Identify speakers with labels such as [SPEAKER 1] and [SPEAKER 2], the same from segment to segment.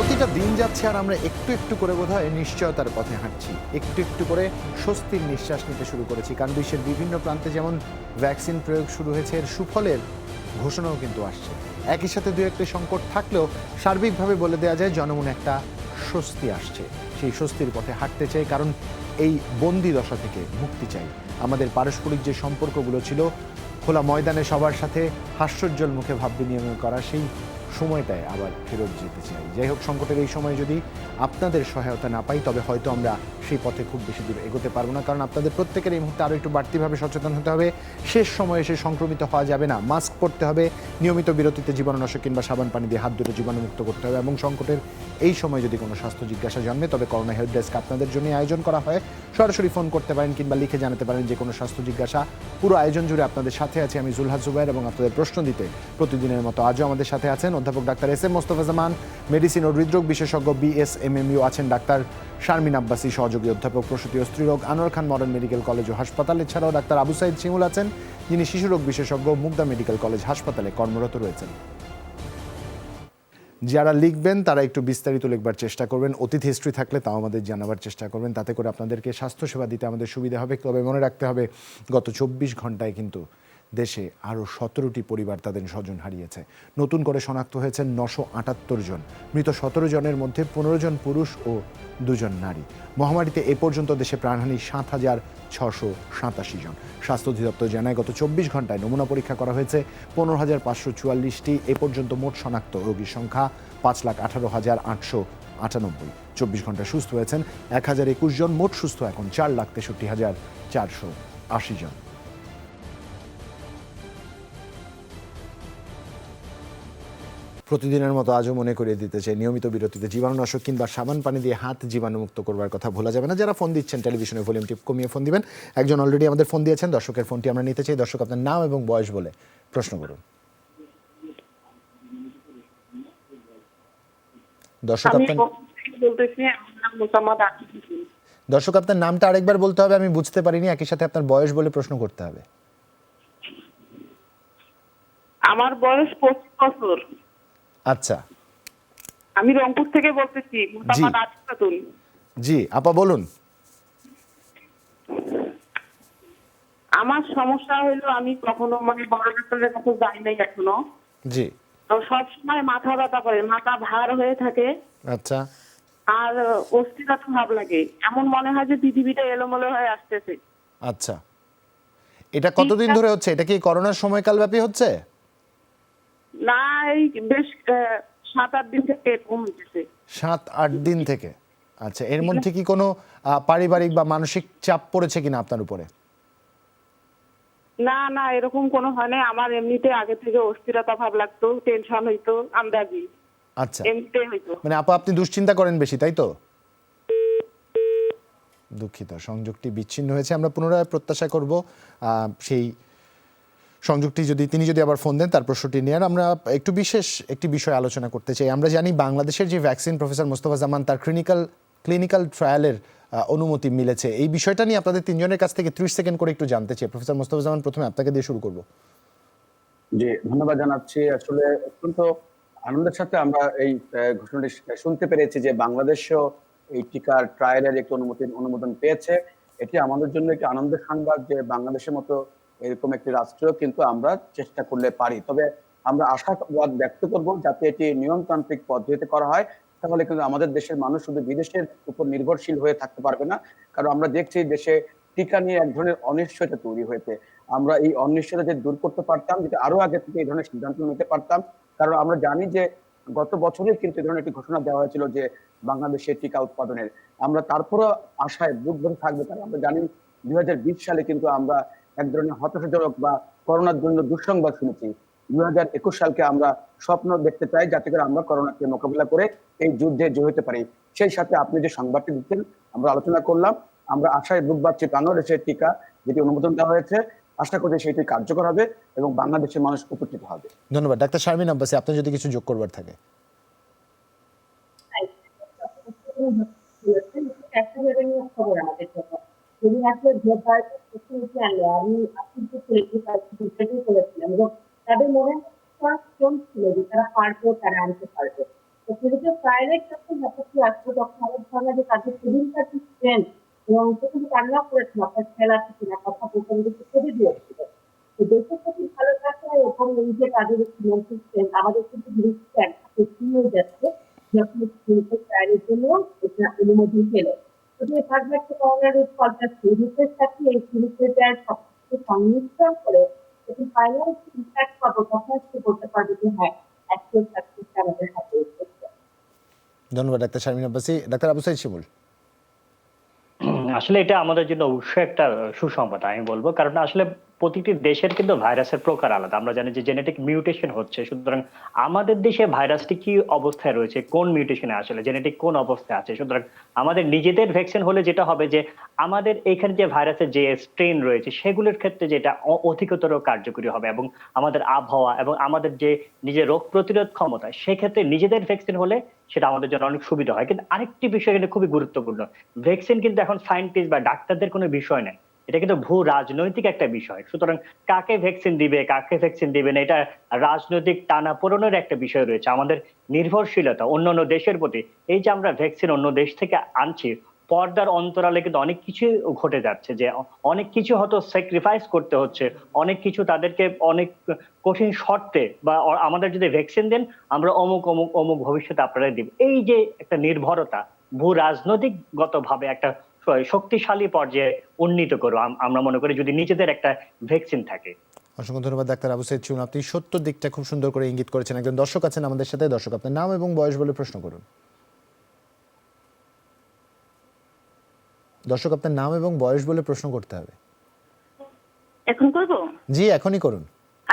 [SPEAKER 1] প্রতিটা দিন যাচ্ছে আর আমরা একটু একটু করে বোধহয় নিশ্চয়তার পথে হাঁটছি, একটু একটু করে স্বস্তির নিঃশ্বাস নিতে শুরু করেছি। কারণ বিশ্বের বিভিন্ন প্রান্তে যেমন ভ্যাকসিন প্রয়োগ শুরু হয়েছে, এর সুফলের ঘোষণাও কিন্তু আসছে। একই সাথে দু একটি সংকট থাকলেও সার্বিকভাবে বলে দেওয়া যায় জনমনে একটা স্বস্তি আসছে। সেই স্বস্তির পথে হাঁটতে চাই, কারণ এই বন্দি দশা থেকে মুক্তি চাই। আমাদের পারস্পরিক যে সম্পর্কগুলো ছিল, খোলা ময়দানে সবার সাথে হাস্যোজ্জ্বল মুখে ভাব বিনিময় করা, সেই সময়টায় আবার ফেরত যেতে চাই। যাই হোক, সংকটের এই সময় যদি আপনাদের সহায়তা না পাই, তবে হয়তো আমরা সেই পথে খুব বেশি দূর এগোতে পারবো না। কারণ আপনাদের প্রত্যেকের এই মুহূর্তে আরও একটু বাড়তিভাবে সচেতন হতে হবে। শেষ সময়ে এসে সংক্রমিত হওয়া যাবে না। মাস্ক পরতে হবে, নিয়মিত বিরতিতে জীবাণুনাশক কিংবা সাবান পানি দিয়ে হাত দুটো জীবাণুমুক্ত করতে হবে। এবং সংকটের এই সময় যদি কোনো স্বাস্থ্য জিজ্ঞাসা জন্মে, তবে করোনা হেল্প ডেস্ক আপনাদের জন্য আয়োজন করা হয়। সরাসরি ফোন করতে পারেন কিংবা লিখে জানাতে পারেন যে কোনো স্বাস্থ্য জিজ্ঞাসা। পুরো আয়োজন জুড়ে আপনাদের সাথে আছি আমি জুলহাস জুবায়ের, এবং আপনাদের প্রশ্ন দিতে প্রতিদিনের মতো আজও আমাদের সাথে আছেন অধ্যাপক ডাক্তার এস এম মোস্তফা জামান, মেডিসিন ও হৃদরোগ বিশেষজ্ঞ BSMMU, আছেন ডাক্তার শারমিন আব্বাসী, সহযোগী অধ্যাপক প্রসূতি ও স্ত্রীরোগ, আনোয়ার খান মডার্ন মেডিকেল কলেজ ও হাসপাতাল। এছাড়াও ডাক্তার আবু সাইদ শিমুল আছেন, যিনি শিশুরোগ বিশেষজ্ঞ, মুগদা মেডিকেল কলেজ হাসপাতালে কর্মরত রয়েছেন। যারা লিখবেন তারা একটু বিস্তারিত লিখবার চেষ্টা করবেন, অতীত হিস্ট্রি থাকলে তাও আমাদের জানাবার চেষ্টা করবেন, তাতে করে আপনাদেরকে স্বাস্থ্যসেবা দিতে আমাদের সুবিধা হবে। তবে মনে রাখতে হবে, গত 24 ঘন্টায় কিন্তু দেশে আরও 17টি পরিবার তাদের স্বজন হারিয়েছে। নতুন করে শনাক্ত হয়েছেন 978 জন। মৃত 17 জনের মধ্যে 15 জন পুরুষ ও 2 জন নারী। মহামারীতে এ পর্যন্ত দেশে প্রাণহানি 7,687 জন। স্বাস্থ্য অধিদপ্তর জানায়, গত 24 ঘন্টায় নমুনা পরীক্ষা করা হয়েছে 15,544টি। এ পর্যন্ত মোট শনাক্ত রোগীর সংখ্যা 5,18,898। 24 ঘন্টায় সুস্থ হয়েছেন 1,021 জন। মোট সুস্থ এখন 4,63,480 জন। প্রতিদিনের মতো আজও মনে করিয়ে দিতে চাই, নিয়মিত বিরতিতে জীবাণুনাশক কিংবা সাবান পানি দিয়ে হাত জীবাণুমুক্ত করবার কথা ভোলা যাবে না। যারা ফোন দিচ্ছেন, টেলিভিশনের ভলিউমটি কমিয়ে ফোন দিবেন। একজন অলরেডি আমাদের ফোন দিয়েছেন, দর্শকের ফোনটি আমরা নিতে চাই। দর্শক, আপনার নাম এবং বয়স বলে প্রশ্ন করুন। দর্শক, আপনার নামটা আরেকবার বলতে হবে, আমি বুঝতে পারিনি। একই সাথে আপনার বয়স বলে প্রশ্ন করতে হবে।
[SPEAKER 2] আমার বয়স 25 বছর।
[SPEAKER 1] আচ্ছা,
[SPEAKER 2] আমি রংপুর থেকে বলতেছি।
[SPEAKER 1] জি আপা, বলুন।
[SPEAKER 2] আমার সমস্যা হলো, আমি কখনো বড় ডাক্তারের কাছে যাই নাই এখনো।
[SPEAKER 1] জি।
[SPEAKER 2] তো সবসময় মাথা ব্যথা করে, মাথা ভার হয়ে থাকে।
[SPEAKER 1] আচ্ছা।
[SPEAKER 2] আর অস্থিরতা ভাব লাগে, এমন মনে হয় যে পৃথিবীটা এলোমেলো হয়ে আসতেছে।
[SPEAKER 1] আচ্ছা, এটা কতদিন ধরে হচ্ছে? এটা কি করোনার সময়কাল ব্যাপী হচ্ছে?
[SPEAKER 2] না, এই বেশ 7-8 দিন থেকে এরকম হচ্ছে।
[SPEAKER 1] 7-8 দিন থেকে? আচ্ছা, এর মধ্যে কি কোনো পারিবারিক বা মানসিক চাপ পড়েছে কিনা আপনার উপরে?
[SPEAKER 2] না না, এরকম কোনো হয় না। আমার এমনিতে আগে থেকে অস্থিরতা ভাব লাগতো, টেনশন হইতো, আন্দাজি।
[SPEAKER 1] আচ্ছা,
[SPEAKER 2] এমনিতে হইতো।
[SPEAKER 1] মানে আপা, আপনি দুশ্চিন্তা করেন বেশি, তাই তো? দুঃখিত, সংযোগটি বিচ্ছিন্ন হয়েছে। আমরা পুনরায় প্রত্যাশা করব সেই সংযোগটি তিনি যদি আবার ফোন দেন, তার প্রশ্নটি নিয়ে আমরা একটু বিশেষ একটি বিষয় আলোচনা করতে চাই। আমরা জানি বাংলাদেশের যে ভ্যাকসিন, প্রফেসর মোস্তফা জামান, তার ক্লিনিক্যাল ট্রায়ালের অনুমতি মিলেছে। এই বিষয়টা নিয়ে আপনাদের তিনজনের কাছ থেকে 30 সেকেন্ড করে একটু জানতে চাই। প্রফেসর মোস্তফা জামান, প্রথমে আপনাকে দিয়ে শুরু করব।
[SPEAKER 3] জি, ধন্যবাদ জানাচ্ছি। আসলে অত্যন্ত আনন্দের সাথে আমরা এই ঘোষণাটি শুনতে পেরেছি যে বাংলাদেশও এই টিকার ট্রায়ালের একটি অনুমোদন পেয়েছে। এটি আমাদের জন্য একটি আনন্দের সংবাদ যে বাংলাদেশের মতো এরকম একটি রাষ্ট্র কিন্তু আমরা চেষ্টা করলে পারি। তবে আমরা আশাবাদ ব্যক্ত করব যাতে এটি নিয়মতান্ত্রিক পদ্ধতিতে করা হয়, তাহলে কিন্তু আমাদের দেশের মানুষ শুধু বিদেশের উপর নির্ভরশীল হয়ে থাকতে পারবে না। কারণ আমরা দেখছি দেশে টিকা নিয়ে এক ধরনের অনিশ্চয়তা তৈরি হয়েছে। আমরা এই অনিশ্চয়তা যে দূর করতে পারতাম, যদি আরো আগে থেকে এই ধরনের সিদ্ধান্ত নিতে পারতাম। কারণ আমরা জানি যে গত বছরই কিন্তু এই ধরনের একটি ঘোষণা দেওয়া হয়েছিল যে বাংলাদেশে টিকা উৎপাদনের। আমরা তারপরও আশায় বুক ভরে থাকবে, কারণ আমরা জানি 2020 সালে কিন্তু আমরা এক ধরনের হতাশাজনক বা করোনার জন্য দুঃসংবাদ শুনেছি। 2021 সালকে আমরা স্বপ্ন দেখতে চাই, যাতে করে আমরা করোনাকে মোকাবিলা করে এই যুদ্ধে জয় হতে পারি। সেই সাথে আপনি যে সংবাদটি দিচ্ছেন, আমরা আলোচনা করলাম। আমরা আশায় বুক বাঁধছি, বাংলাদেশের টিকা যেটি অনুমোদন দেওয়া হয়েছে, আশা করি সেটি কার্যকর হবে এবং বাংলাদেশের মানুষ উপকৃত হবে।
[SPEAKER 1] ধন্যবাদ। ডাক্তার শারমিন আব্বাসী, আপনার যদি কিছু যোগ করবার থাকে।
[SPEAKER 4] তাদের মনে ছিল যে তারা পারবে, তারা আনতে পারবে।
[SPEAKER 2] যে ট্রায়ালের ক্ষেত্রে ব্যাপারটি আসলে তখন অনেক ধরনের যে তাদের সেদিনকার যে স্ট্রেংথ এবং সে কিন্তু কান্না করেছিল আপনার খেয়াল আছে কিনা, কথা বলতে কিন্তু ছেড়ে দিয়েছিল। তো দেশের প্রতি ভালো থাকা এবং এই যে তাদের একটি মেন্টাল স্ট্রেংথ আমাদের কিন্তু ধীরে ধীরে এক ধাপ এগিয়ে যাচ্ছে যখন ক্লিনিক্যাল ট্রায়ালের জন্য এটা অনুমোদন পেল। যদি থার্ড করোনার ফলটা সিরিজের সাথে এই ক্লিনিক্যাল ট্রায়াল সবকিছু সংমিশ্রণ করে যখন ফাইনাল ইম্প্যাক্ট পাবো তখন সে বলতে পারবে যে হ্যাঁ অ্যাকচুয়াল সাকসেস আমাদের হাতে এসেছে।
[SPEAKER 1] ধন্যবাদ ডাক্তার শারমিন আব্বাসী। ডাক্তার আবু সাইদ শিমুল।
[SPEAKER 4] আসলে এটা আমাদের জন্য অবশ্যই একটা সুসংবাদ আমি বলবো, কারণ আসলে প্রতিটি দেশের কিন্তু ভাইরাসের প্রকার আলাদা। আমরা জানি যে জেনেটিক মিউটেশন হচ্ছে, সুতরাং আমাদের দেশে ভাইরাসটি কি অবস্থায় রয়েছে, কোন মিউটেশনে আসলে জেনেটিক কোন অবস্থায় আছে, সুতরাং আমাদের নিজেদের ভ্যাকসিন হলে যেটা হবে যে আমাদের এখানে যে ভাইরাসের যে স্ট্রেন রয়েছে সেগুলোর ক্ষেত্রে যেটা অধিকতর কার্যকরী হবে, এবং আমাদের আবহাওয়া এবং আমাদের যে নিজের রোগ প্রতিরোধ ক্ষমতা সেক্ষেত্রে নিজেদের ভ্যাকসিন হলে সেটা আমাদের জন্য অনেক সুবিধা হয়। কিন্তু আরেকটি বিষয় কিন্তু খুবই গুরুত্বপূর্ণ, ভ্যাকসিন কিন্তু এখন সায়েন্টিস্ট বা ডাক্তারদের কোনো বিষয় নয়, এটা কিন্তু ভূ রাজনৈতিক একটা বিষয়। সুতরাং কাকে ভ্যাকসিন দিবে কাকে ভ্যাকসিন দিবে না, এটা রাজনৈতিক টানাপোড়েনের একটা বিষয় রয়েছে। আমাদের নির্ভরশীলতা অন্যান্য দেশের প্রতি, এই যে আমরা ভ্যাকসিন অন্য দেশ থেকে আনছি, পর্দার অন্তরালে কিন্তু অনেক কিছু ঘটে যাচ্ছে, যে অনেক কিছু হয়তো স্যাক্রিফাইস করতে হচ্ছে, অনেক কিছু তাদেরকে অনেক কঠিন শর্তে বা আমাদের যদি ভ্যাকসিন দেন আমরা অমুক অমুক অমুক ভবিষ্যতে আপনারা দিব, এই যে একটা নির্ভরতা ভূ রাজনৈতিকগত ভাবে একটা শক্তিশালী পর্যায়ে উন্নীত করো আমরা মনে করি যদি নিজেদের একটা ভ্যাকসিন থাকে।
[SPEAKER 1] অসংখ্য ধন্যবাদ ডাক্তার আবু সাইদ শিমুল। আপনি সত্য দিকটা খুব সুন্দর করে ইঙ্গিত করেছেন। একজন দর্শক আছেন আমাদের সাথে। দর্শক, আপনার নাম এবং বয়স বলে প্রশ্ন করুন। দর্শক, আপনার নাম এবং বয়স বলে প্রশ্ন করতে হবে।
[SPEAKER 5] এখন করব?
[SPEAKER 1] জি, এখনই করুন।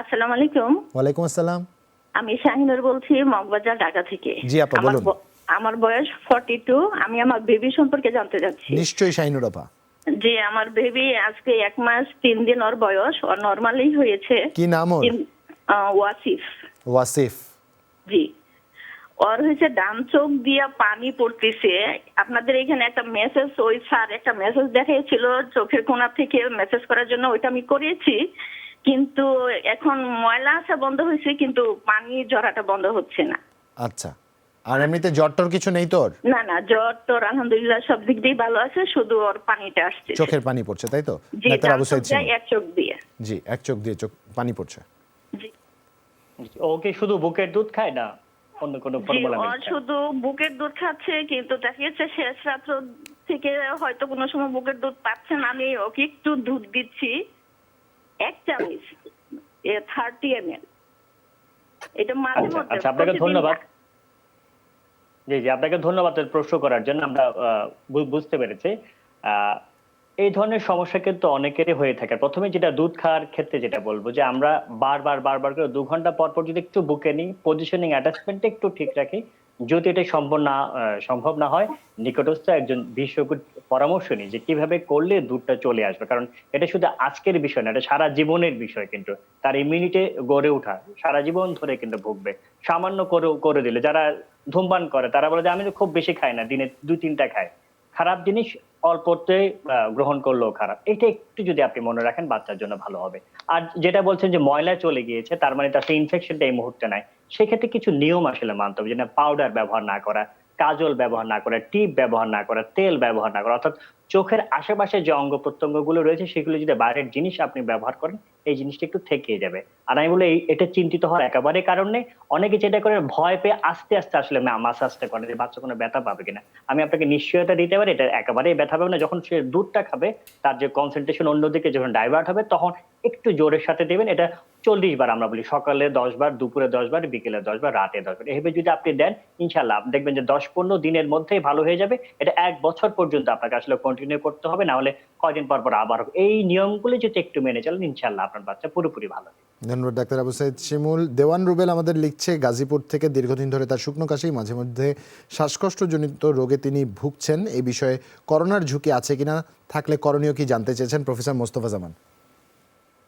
[SPEAKER 5] আসসালামু আলাইকুম।
[SPEAKER 1] ওয়ালাইকুম আসসালাম।
[SPEAKER 5] আমি শাহিনুর বলছি, মগবাজার, ঢাকা থেকে।
[SPEAKER 1] জি আপা, বলুন।
[SPEAKER 5] আমার বয়স 42। আমি আমার বেবি সম্পর্কে জানতে চাচ্ছি।
[SPEAKER 1] নিশ্চয়ই শাহিনুর আপা।
[SPEAKER 5] জি, আমার বেবি আজকে 1 মাস 3 দিন ওর বয়স, ওর নরমালি হয়েছে।
[SPEAKER 1] কি নাম ওর?
[SPEAKER 5] ওয়াসিফ।
[SPEAKER 1] ওয়াসিফ।
[SPEAKER 5] জি, ওর হয়েছে ডান চোখ দিয়া পানি পড়তেছে। আপনাদের এখানে একটা মেসেজ, ওই স্যার একটা মেসেজ দেখিয়েছিল চোখের কোণা থেকে মেসেজ করার জন্য, ওইটা আমি করিয়েছি, কিন্তু এখন ময়লা আসা বন্ধ হয়েছে কিন্তু পানি ঝরাটা বন্ধ হচ্ছে না।
[SPEAKER 1] আচ্ছা, আর এমনিতে জ্বর টর কিছু নেই তোর?
[SPEAKER 5] না না, জ্বর তোর আলহামদুলিল্লাহ সব দিক দিয়ে ভালো আছে, শুধু ওর পানিটা আসছে।
[SPEAKER 1] চোখের পানি পড়ছে, তাই তো?
[SPEAKER 5] জি,
[SPEAKER 1] ডাক্তার আবু সাইদ শিমুল।
[SPEAKER 5] এক চোখ দিয়ে।
[SPEAKER 1] জি, এক চোখ দিয়ে চোখ পানি পড়ছে।
[SPEAKER 5] জি,
[SPEAKER 4] ওকে শুধু বুকের দুধ খায় না অন্য কোনো
[SPEAKER 5] জি,
[SPEAKER 4] ফর্মুলা
[SPEAKER 5] ওর শুধু বুকের দুধ খাচ্ছে, কিন্তু দেখা যাচ্ছে শেষ রাত্র থেকে হয়তো কোনো সময় বুকের দুধ পাচ্ছে না। আমি ওকে একটু দুধ দিচ্ছি 1 চামচ 30 ml। এটা মাঝে মধ্যে।
[SPEAKER 4] আচ্ছা, আপনাকে ধন্যবাদ। জি জি, আপনাকে ধন্যবাদ প্রশ্ন করার জন্য। আমরা বুঝতে পেরেছি এই ধরনের সমস্যা কিন্তু অনেকেরই হয়ে থাকে। প্রথমে যেটা দুধ খাওয়ার ক্ষেত্রে যেটা বলবো যে আমরা বারবার করে 2 ঘন্টা পর পর যদি একটু বুকে নিই, পজিশনিং অ্যাটাচমেন্ট একটু ঠিক রাখি, যদি এটা সম্ভব না হয় নিকটস্থ একজন বিশেষজ্ঞের পরামর্শ নিই যে কিভাবে করলে দুধটা চলে আসবে। কারণ এটা শুধু আজকের বিষয় না, এটা সারা জীবনের বিষয়। কিন্তু তার ইমিউনিটি গড়ে ওঠা সারা জীবন ধরে কিন্তু ভুগবে। সামান্য করে দিলে, যারা ধূমপান করে তারা বলে যে আমি তো খুব বেশি খাই না, দিনে 2-3টা খাই। খারাপ জিনিস অল্পতে গ্রহণ করলেও খারাপ, এটা একটু যদি আপনি মনে রাখেন বাচ্চার জন্য ভালো হবে। আর যেটা বলছেন যে ময়লা চলে গিয়েছে, তার মানে তার ইনফেকশনটা এই মুহূর্তে নাই, সেক্ষেত্রে কিছু নিয়ম আসলে মানতে হবে, যেটা পাউডার ব্যবহার না করা, কাজল ব্যবহার না করা, টিপ ব্যবহার না করা, তেল ব্যবহার না করা, অর্থাৎ চোখের আশেপাশে যে অঙ্গ প্রত্যঙ্গ গুলো রয়েছে সেগুলো যদি বাইরের জিনিস আপনি ব্যবহার করেন এই জিনিসটা একটু থেকে যাবে। আর আমি বলে এটা চিন্তিত হওয়ার একেবারে কারণ নেই। অনেকে যেটা করে ভয় পেয়ে আস্তে আস্তে আসলে মাসাজটা করে যে বাচ্চা কোনো ব্যথা পাবে কিনা। আমি আপনাকে নিশ্চয়তা দিতে পারি এটা একেবারেই ব্যথা পাবে না। যখন সে দুধটা খাবে তার যে কনসেন্ট্রেশন অন্যদিকে যখন ডাইভার্ট হবে তখন একটু জোরের সাথে দেবেন। এটা 40 বার আমরা বলি, সকালে 10 বার, দুপুরে 10 বার, বিকেলে 10 বার, রাতে 10 বার, এভাবে যদি আপনি দেন ইনশাআল্লাহ দেখবেন যে 10-15 দিনের মধ্যেই ভালো হয়ে যাবে। এটা 1 বছর পর্যন্ত আপনাকে আসলে কন্টিনিউ করতে হবে, না হলে কয়দিন পর পর আবার হবে। এই নিয়মগুলো যদি একটু মেনে চলেন ইনশাআল্লাহ আপনার বাচ্চা পুরোপুরি ভালো হবে।
[SPEAKER 1] ধন্যবাদ ডাক্তার আবু সাইদ শিমুল। দেওয়ান রুবেল আমাদের লিখছে গাজীপুর থেকে, দীর্ঘদিন ধরে তার শুকনো কাশি, মাঝে মধ্যে শ্বাসকষ্টজনিত রোগে তিনি ভুগছেন। এই বিষয়ে করোনার ঝুঁকি আছে কিনা, থাকলে করণীয় কি জানতে চেয়েছেন প্রফেসর মোস্তফা জামান।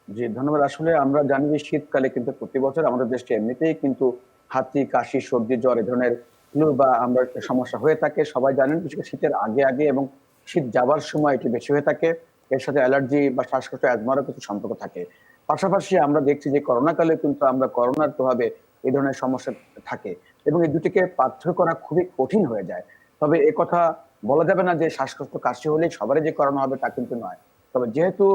[SPEAKER 3] জি ধন্যবাদ। আসলে আমরা জানি যে শীতকালে কিন্তু প্রতি বছর আমাদের দেশে এমনিতেই কিন্তু হাঁচি, কাশি, সর্দি, জ্বর এ ধরনের ফ্লু বা আমরা সমস্যা হয়ে থাকে। সবাই জানেন বিশেষ করে শীতের আগে এবং শীত যাবার সময় এটি বেশি হয়ে থাকে। এর সাথে অ্যালার্জি বা শ্বাসকষ্ট, অ্যাজমারও কিছু সম্পর্ক থাকে। পাশাপাশি আমরা দেখছি যে করোনাকালে কিন্তু আমরা করোনার প্রভাবে এই ধরনের সমস্যা থাকে। এবং এই দুটিকে পার্থক্য করা খুবই কঠিন হয়ে যায়। তবে এ কথা বলা যাবে না যে শ্বাসকষ্ট কাশি হলে সবারই যে করানো হবে তা কিন্তু নয়। তবে যেহেতু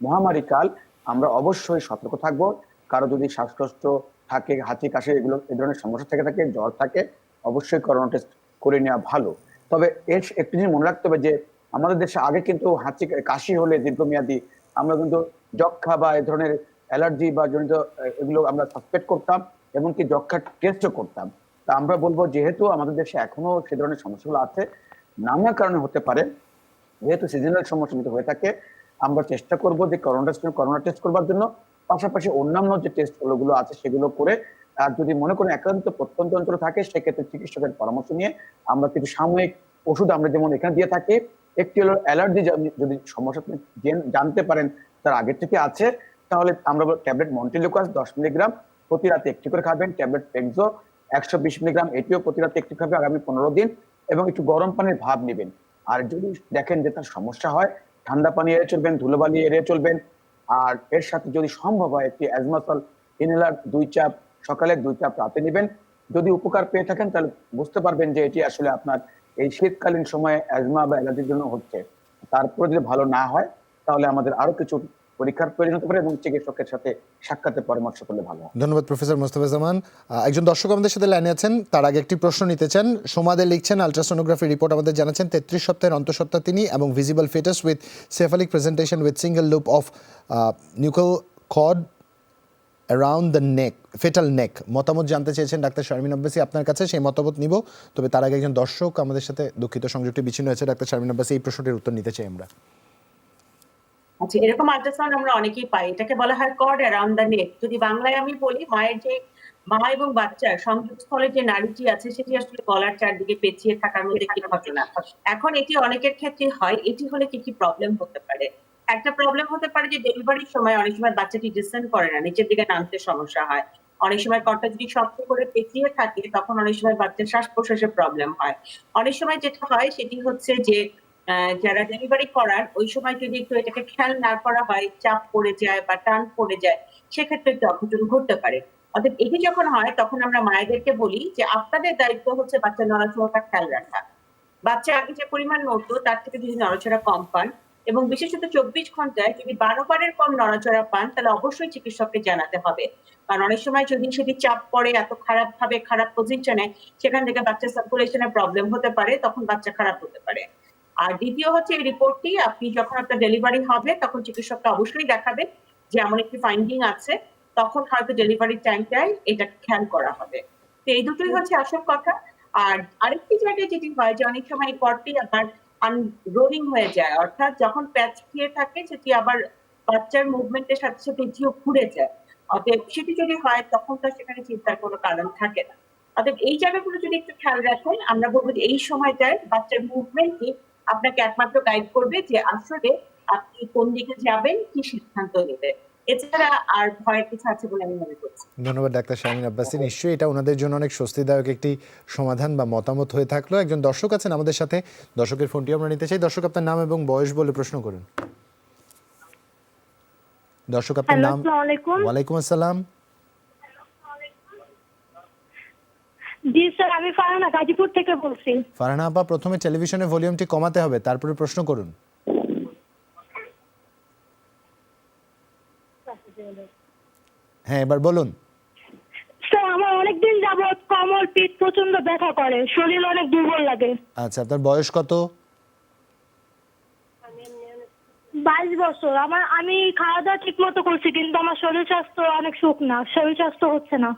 [SPEAKER 3] মহামারী কাল, আমরা অবশ্যই সতর্ক থাকবো। কারো যদি শ্বাসকষ্ট থাকে, হাঁচি কাশি এগুলো এই ধরনের সমস্যা থেকে থাকে, জ্বর থাকে, অবশ্যই করোনা টেস্ট করে নেওয়া ভালো। তবে এর একটি জিনিস মনে রাখতে হবে যে আমাদের দেশে আগে কিন্তু হাঁচি কাশি হলে দীর্ঘমেয়াদী আমরা কিন্তু যক্ষা বা এই ধরনের অ্যালার্জি বা জনিত এগুলো আমরা সাসপেক্ট করতাম, এমনকি যক্ষার টেস্টও করতাম। তা আমরা বলবো যেহেতু আমাদের দেশে এখনো সে ধরনের সমস্যাগুলো আছে, নানা কারণে হতে পারে, যেহেতু সিজনাল সমস্যা যদি হয়ে থাকে, আমরা চেষ্টা করব যে করোনা টেস্ট করবার জন্য, পাশাপাশি অন্যান্য যে টেস্ট গুলো আছে সেগুলো করে, আর যদি মনে করেন একান্ত প্রত্যন্ত অঞ্চলে থাকে সেক্ষেত্রে চিকিৎসকের পরামর্শ নিয়ে আমরা কিছু সাময়িক ওষুধ আমরা যেমন এখানে দিয়ে থাকি। একটি হলো অ্যালার্জি, যদি সমস্যা আপনি জানতে পারেন তার আগে থেকে আছে, তাহলে আমরা ট্যাবলেট মন্টেলিউকাস 10 মিলিগ্রাম প্রতি রাতে একটি করে খাবেন, ট্যাবলেট পেক্সো 120 মিলিগ্রাম এটিও প্রতি রাতে একটি খাবে আগামী 15 দিন, এবং একটু গরম পানির ভাব নেবেন। আর যদি দেখেন যে তার সমস্যা হয়, ঠান্ডা পানি এড়িয়ে চলবেন, ধুলোবালি এড়িয়ে চলবেন। আর এর সাথে যদি সম্ভব হয় একটি অ্যাজমাসল ইনহেলার 2 চাপ সকালে, 2 চাপ রাতে নেবেন। যদি উপকার পেয়ে থাকেন তাহলে বুঝতে পারবেন যে এটি আসলে আপনার এই শীতকালীন সময়ে অ্যাজমা বা অ্যালার্জির জন্য হচ্ছে। তারপরে যদি ভালো না হয় তাহলে আমাদের আরো কিছু পরীক্ষার প্রয়োজন হতে পারে এবং চিকিৎসকের সাথে সাক্ষাতের পরামর্শ করলে ভালো হয়।
[SPEAKER 1] ধন্যবাদ প্রফেসর মোস্তফা জামান। একজন দর্শক আমাদের সাথে লাইনে আছেন, তার আগে একটি প্রশ্ন নিতে চান। সোমাদে লিখছেন, আলট্রাসোনোগ্রাফি রিপোর্ট আমাদের জানাচ্ছেন 33 সপ্তাহের অন্তঃসত্ত্বা তিনি এবং visible fetus with cephalic presentation with single loop of nuchal cord around the neck, fetal neck. মতামত জানতে চেয়েছেন ডাক্তার শারমিন আব্বাসী আপনার কাছে, সেই মতামত নিব। তবে তার আগে একজন দর্শক আমাদের সাথে, দুঃখিত সংযোগটি বিচ্ছিন্ন হয়েছে। ডাক্তার শারমিন আব্বাসী, এই প্রশ্নটির উত্তর নিতে চাই আমরা।
[SPEAKER 2] আচ্ছা, এরকম আল্ট্রাসাউন্ড আমরা অনেকেই পাই, এটাকে বলা হয় কর্ড অ্যারাউন্ড দ্য নেক। যদি বাংলায় আমি বলি, মায়ের যে মা এবং বাচ্চার সংযোগস্থলে যে নাড়িটি আছে সেটি আসলে গলার চারদিকে পেঁচিয়ে থাকার মধ্যে কি ঘটনা। এখন এটি অনেকের ক্ষেত্রে হয়, এটি হলে কি কি প্রবলেম হতে পারে? একটা প্রবলেম হতে পারে যে ডেলিভারির সময় অনেক সময় বাচ্চাটি ডিসেন্ড করে না, নিচের দিকে নামতে সমস্যা হয়। অনেক সময় কর্ডটা যদি শক্ত করে পেঁচিয়ে থাকে তখন অনেক সময় বাচ্চার শ্বাস প্রশ্বাসে প্রবলেম হয়। অনেক সময় যেটা হয় সেটি হচ্ছে যে যারা ডেলিভারি করার ওই সময় যদি একটু এটাকে খেয়াল না করা হয়, চাপ পড়ে যায় বা টান পড়ে যায়, সেক্ষেত্রে একটু অঘটন ঘটতে পারে। অর্থাৎ এটি যখন হয় তখন আমরা মায়েদেরকে বলি যে আপনাদের দায়িত্ব হচ্ছে বাচ্চার নড়াচড়াটা খেয়াল রাখা। বাচ্চা আগে যে পরিমাণ নড়তো তার থেকে যদি নড়াচড়া কম পান, এবং বিশেষত 24 ঘন্টায় যদি 12 বারের কম নড়াচড়া পান, তাহলে অবশ্যই চিকিৎসককে জানাতে হবে। কারণ অনেক সময় যদি সেটি চাপ পড়ে এত খারাপ ভাবে, খারাপ পজিশনে, সেখান থেকে বাচ্চার সার্কুলেশনের প্রবলেম হতে পারে, তখন বাচ্চা খারাপ হতে পারে। আর দ্বিতীয় হচ্ছে এই রিপোর্টটি আপনি যখন আপনার ডেলিভারি হবে তখন চিকিৎসককে অবশ্যই দেখাবেন যে এমন একটি ফাইন্ডিং আছে, তখন হয়তো ডেলিভারি টাইমটাই এটা খেয়াল করা হবে। তো এই দুটোই হচ্ছে আসল কথা। আর আরেকটি জায়গায় যেটি হয় যে অনেক সময় এই কর্ডটি আবার আনরোলিং হয়ে যায়, অর্থাৎ যখন প্যাচ খেয়ে থাকে সেটি আবার বাচ্চার মুভমেন্টের সাথে সাথে এটিও ঘুরে যায়। অতএব সেটি যদি হয় তখন তো সেখানে চিন্তার কোনো কারণ থাকে না। অতএব এই জায়গাগুলো যদি একটু খেয়াল রাখেন, আমরা বলবো যে এই সময়টায় বাচ্চার মুভমেন্টই আপনাকে একমাত্র গাইড করবে যে আসলে আপনি কোন দিকে যাবেন, কি সিদ্ধান্ত নেবে। এছাড়া আর ভয়ের কিছু আছে বলে আমি মনে করছি।
[SPEAKER 1] ধন্যবাদ ডাক্তার শারমিন আব্বাসী। নিশ্চয়ই এটা ওনাদের জন্য অনেক স্বস্তিদায়ক একটি সমাধান বা মতামত হয়ে থাকলো। একজন দর্শক আছেন আমাদের সাথে, দর্শকের ফোনটি আমরা নিতে চাই। দর্শক, আপনার নাম এবং বয়স বলে প্রশ্ন করুন। দর্শক, আপনার নাম। ওয়ালাইকুম আসসালাম।
[SPEAKER 6] জি স্যার, আমি ফারহানা গাজীপুর থেকে বলছি।
[SPEAKER 1] ফারহানা আপা, প্রথমে টেলিভিশনের ভলিউমটি কমাতে হবে, তারপরে প্রশ্ন করুন। হ্যাঁ, এবার বলুন।
[SPEAKER 6] স্যার, আমার অনেকদিন যাবত কোমর পিঠ প্রচন্ড ব্যথা করে, শরীর অনেক দুর্বল লাগে।
[SPEAKER 1] আচ্ছা, আপনার বয়স কত?
[SPEAKER 6] 22 বছর। আমি খাওয়া দাওয়া ঠিক মতো করছি, কিন্তু আমার শরীর স্বাস্থ্য অনেক শুকনা, শরীর স্বাস্থ্য হচ্ছে না।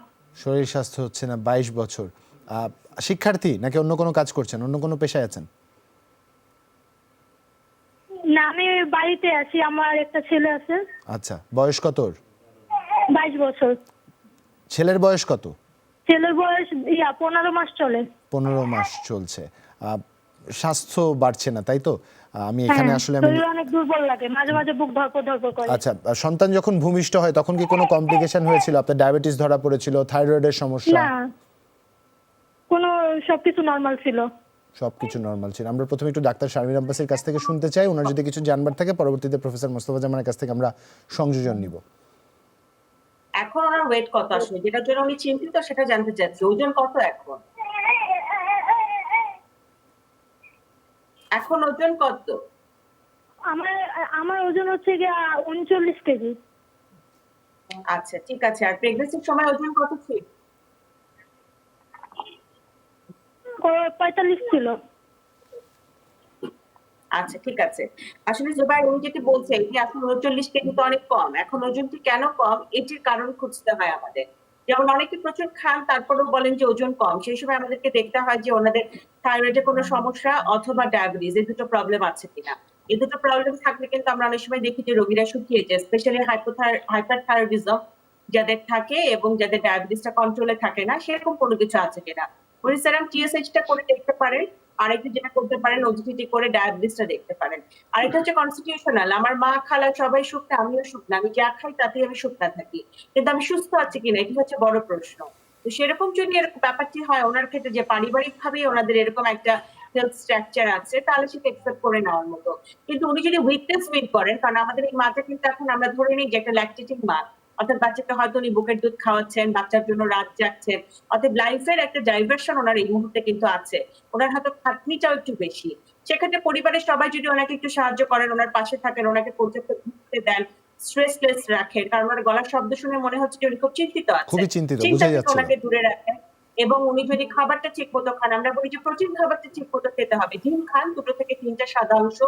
[SPEAKER 1] শরীর স্বাস্থ্য হচ্ছে না, 22 বছর। শিক্ষার্থী নাকি অন্য কোনো কাজ করছেন, অন্য কোনো পেশায় আছেন?
[SPEAKER 6] না, আমি বাড়িতে আছি, আমার একটা ছেলে আছে।
[SPEAKER 1] আচ্ছা, বয়স কত ওর?
[SPEAKER 6] 22 বছর।
[SPEAKER 1] ছেলের বয়স কত?
[SPEAKER 6] ছেলের বয়স 15 মাস চলে।
[SPEAKER 1] 15 মাস চলছে। স্বাস্থ্য বাড়ছে না, তাই তো? আমি এখানে আসলে
[SPEAKER 6] শরীর অনেক দুর্বল লাগে, মাঝে মাঝে বুক ধরপড় করে।
[SPEAKER 1] আচ্ছা, সন্তান যখন ভূমিষ্ঠ হয় তখন কি কোনো কমপ্লিকেশন হয়েছিল? আপনার ডায়াবেটিস ধরা পড়েছিল, থাইরয়েডের সমস্যা?
[SPEAKER 6] না, কোনো সবকিছু নরমাল ছিল।
[SPEAKER 1] সবকিছু নরমাল ছিল। আমরা প্রথমে একটু ডাক্তার শারমিন আব্বাসীর কাছ থেকে শুনতে চাই, ওনার যদি কিছু জানবার থাকে পরবর্তীতে প্রফেসর মোস্তফা জামানের কাছ থেকে আমরা সংযোজন নিব।
[SPEAKER 2] এখন ওনার ওয়েট কত আসলে, যেটার জন্য উনি চিন্তিত সেটা জানতে চাচ্ছি। ওজন কত এখন? এখন ওজন কত?
[SPEAKER 6] আমার আমার ওজন হচ্ছে গিয়ে 39 কেজি।
[SPEAKER 2] আচ্ছা ঠিক আছে। আর প্রেগন্যান্সির সময় ওজন কত ছিল?
[SPEAKER 6] 45 ছিল।
[SPEAKER 2] আচ্ছা ঠিক আছে। আসলে জুবাইর উনি যেটি বলছেন যে এখন 39 কেজি তো অনেক কম। এখন ওজনটি কেন কম এটির কারণ খুঁজতে হয় আমাদের। যেমন অনেকে প্রচুর খান তারপরেও বলেন যে ওজন কম। সেই সময় আমাদেরকে দেখতে হয় যে ওনাদের থাইরয়েডের কোনো সমস্যা অথবা ডায়াবেটিস এই দুটো প্রবলেম আছে কিনা। এই দুটো প্রবলেম থাকলে কিন্তু আমরা অনেক সময় দেখি যে রোগীরা শুকিয়ে যায়, স্পেশালি হাইপারথাইরয়েডিজম যাদের থাকে এবং যাদের ডায়াবেটিসটা কন্ট্রোলে থাকে না, সেরকম কোনো কিছু আছে কিনা। উনি সেরাম টিএসএইচটা করে দেখতে পারেন। আরেকটু যেটা করতে পারেন, ওজিটি করে ডায়াবেটিসটা দেখতে পারেন। আরেকটা হচ্ছে কনস্টিটিউশনাল। আমার মা খালা সবাই শুকনা, আমিও শুকনা। আমি যা খাই তাতেই আমি শুকনা থাকি, কিন্তু আমি সুস্থ আছি কিনা এটি হচ্ছে বড় প্রশ্ন। তো সেরকম যদি এরকম ব্যাপারটি হয় ওনার ক্ষেত্রে যে পারিবারিক ভাবেই ওনাদের এরকম একটা হেলথ স্ট্রাকচার আছে, তাহলে সেটা একসেপ্ট করে নেওয়ার মতো। কিন্তু উনি যদি উইকনেস ফিল করেন, কারণ আমাদের এই মাটা কিন্তু এখন আমরা ধরে নিই যে একটা ল্যাকটেটিং মা, অর্থাৎ বাচ্চাকে হয়তো উনি বুকের দুধ খাওয়াচ্ছেন, বাচ্চার জন্য রাত জাগছেন, অর্থাৎ লাইফের একটা ডাইভার্সন ওনার এই মুহূর্তে কিন্তু আছে। ওনার হয়তো খাটনিটাও একটু বেশি। সেক্ষেত্রে পরিবারের সবাই যদি ওনাকে একটু সাহায্য করেন, ওনার পাশে থাকেন, ওনাকে পর্যাপ্ত ঘুরতে দেন, স্ট্রেসলেস রাখেন, কারণ ওনার গলার শব্দ শুনে মনে হচ্ছে যে উনি খুব চিন্তিত আছে,
[SPEAKER 1] খুবই চিন্তিত,
[SPEAKER 2] চিন্তা
[SPEAKER 1] বোঝাই
[SPEAKER 2] থেকে
[SPEAKER 1] যাচ্ছিল।
[SPEAKER 2] ওনাকে দূরে রাখেন। এবং উনি যদি খাবারটা ঠিক মতো খান, আমরা বলি যে প্রোটিন খাবারটা ঠিক মতো খেতে হবে। ডিম খান 2 থেকে 3টা সাদা অংশ,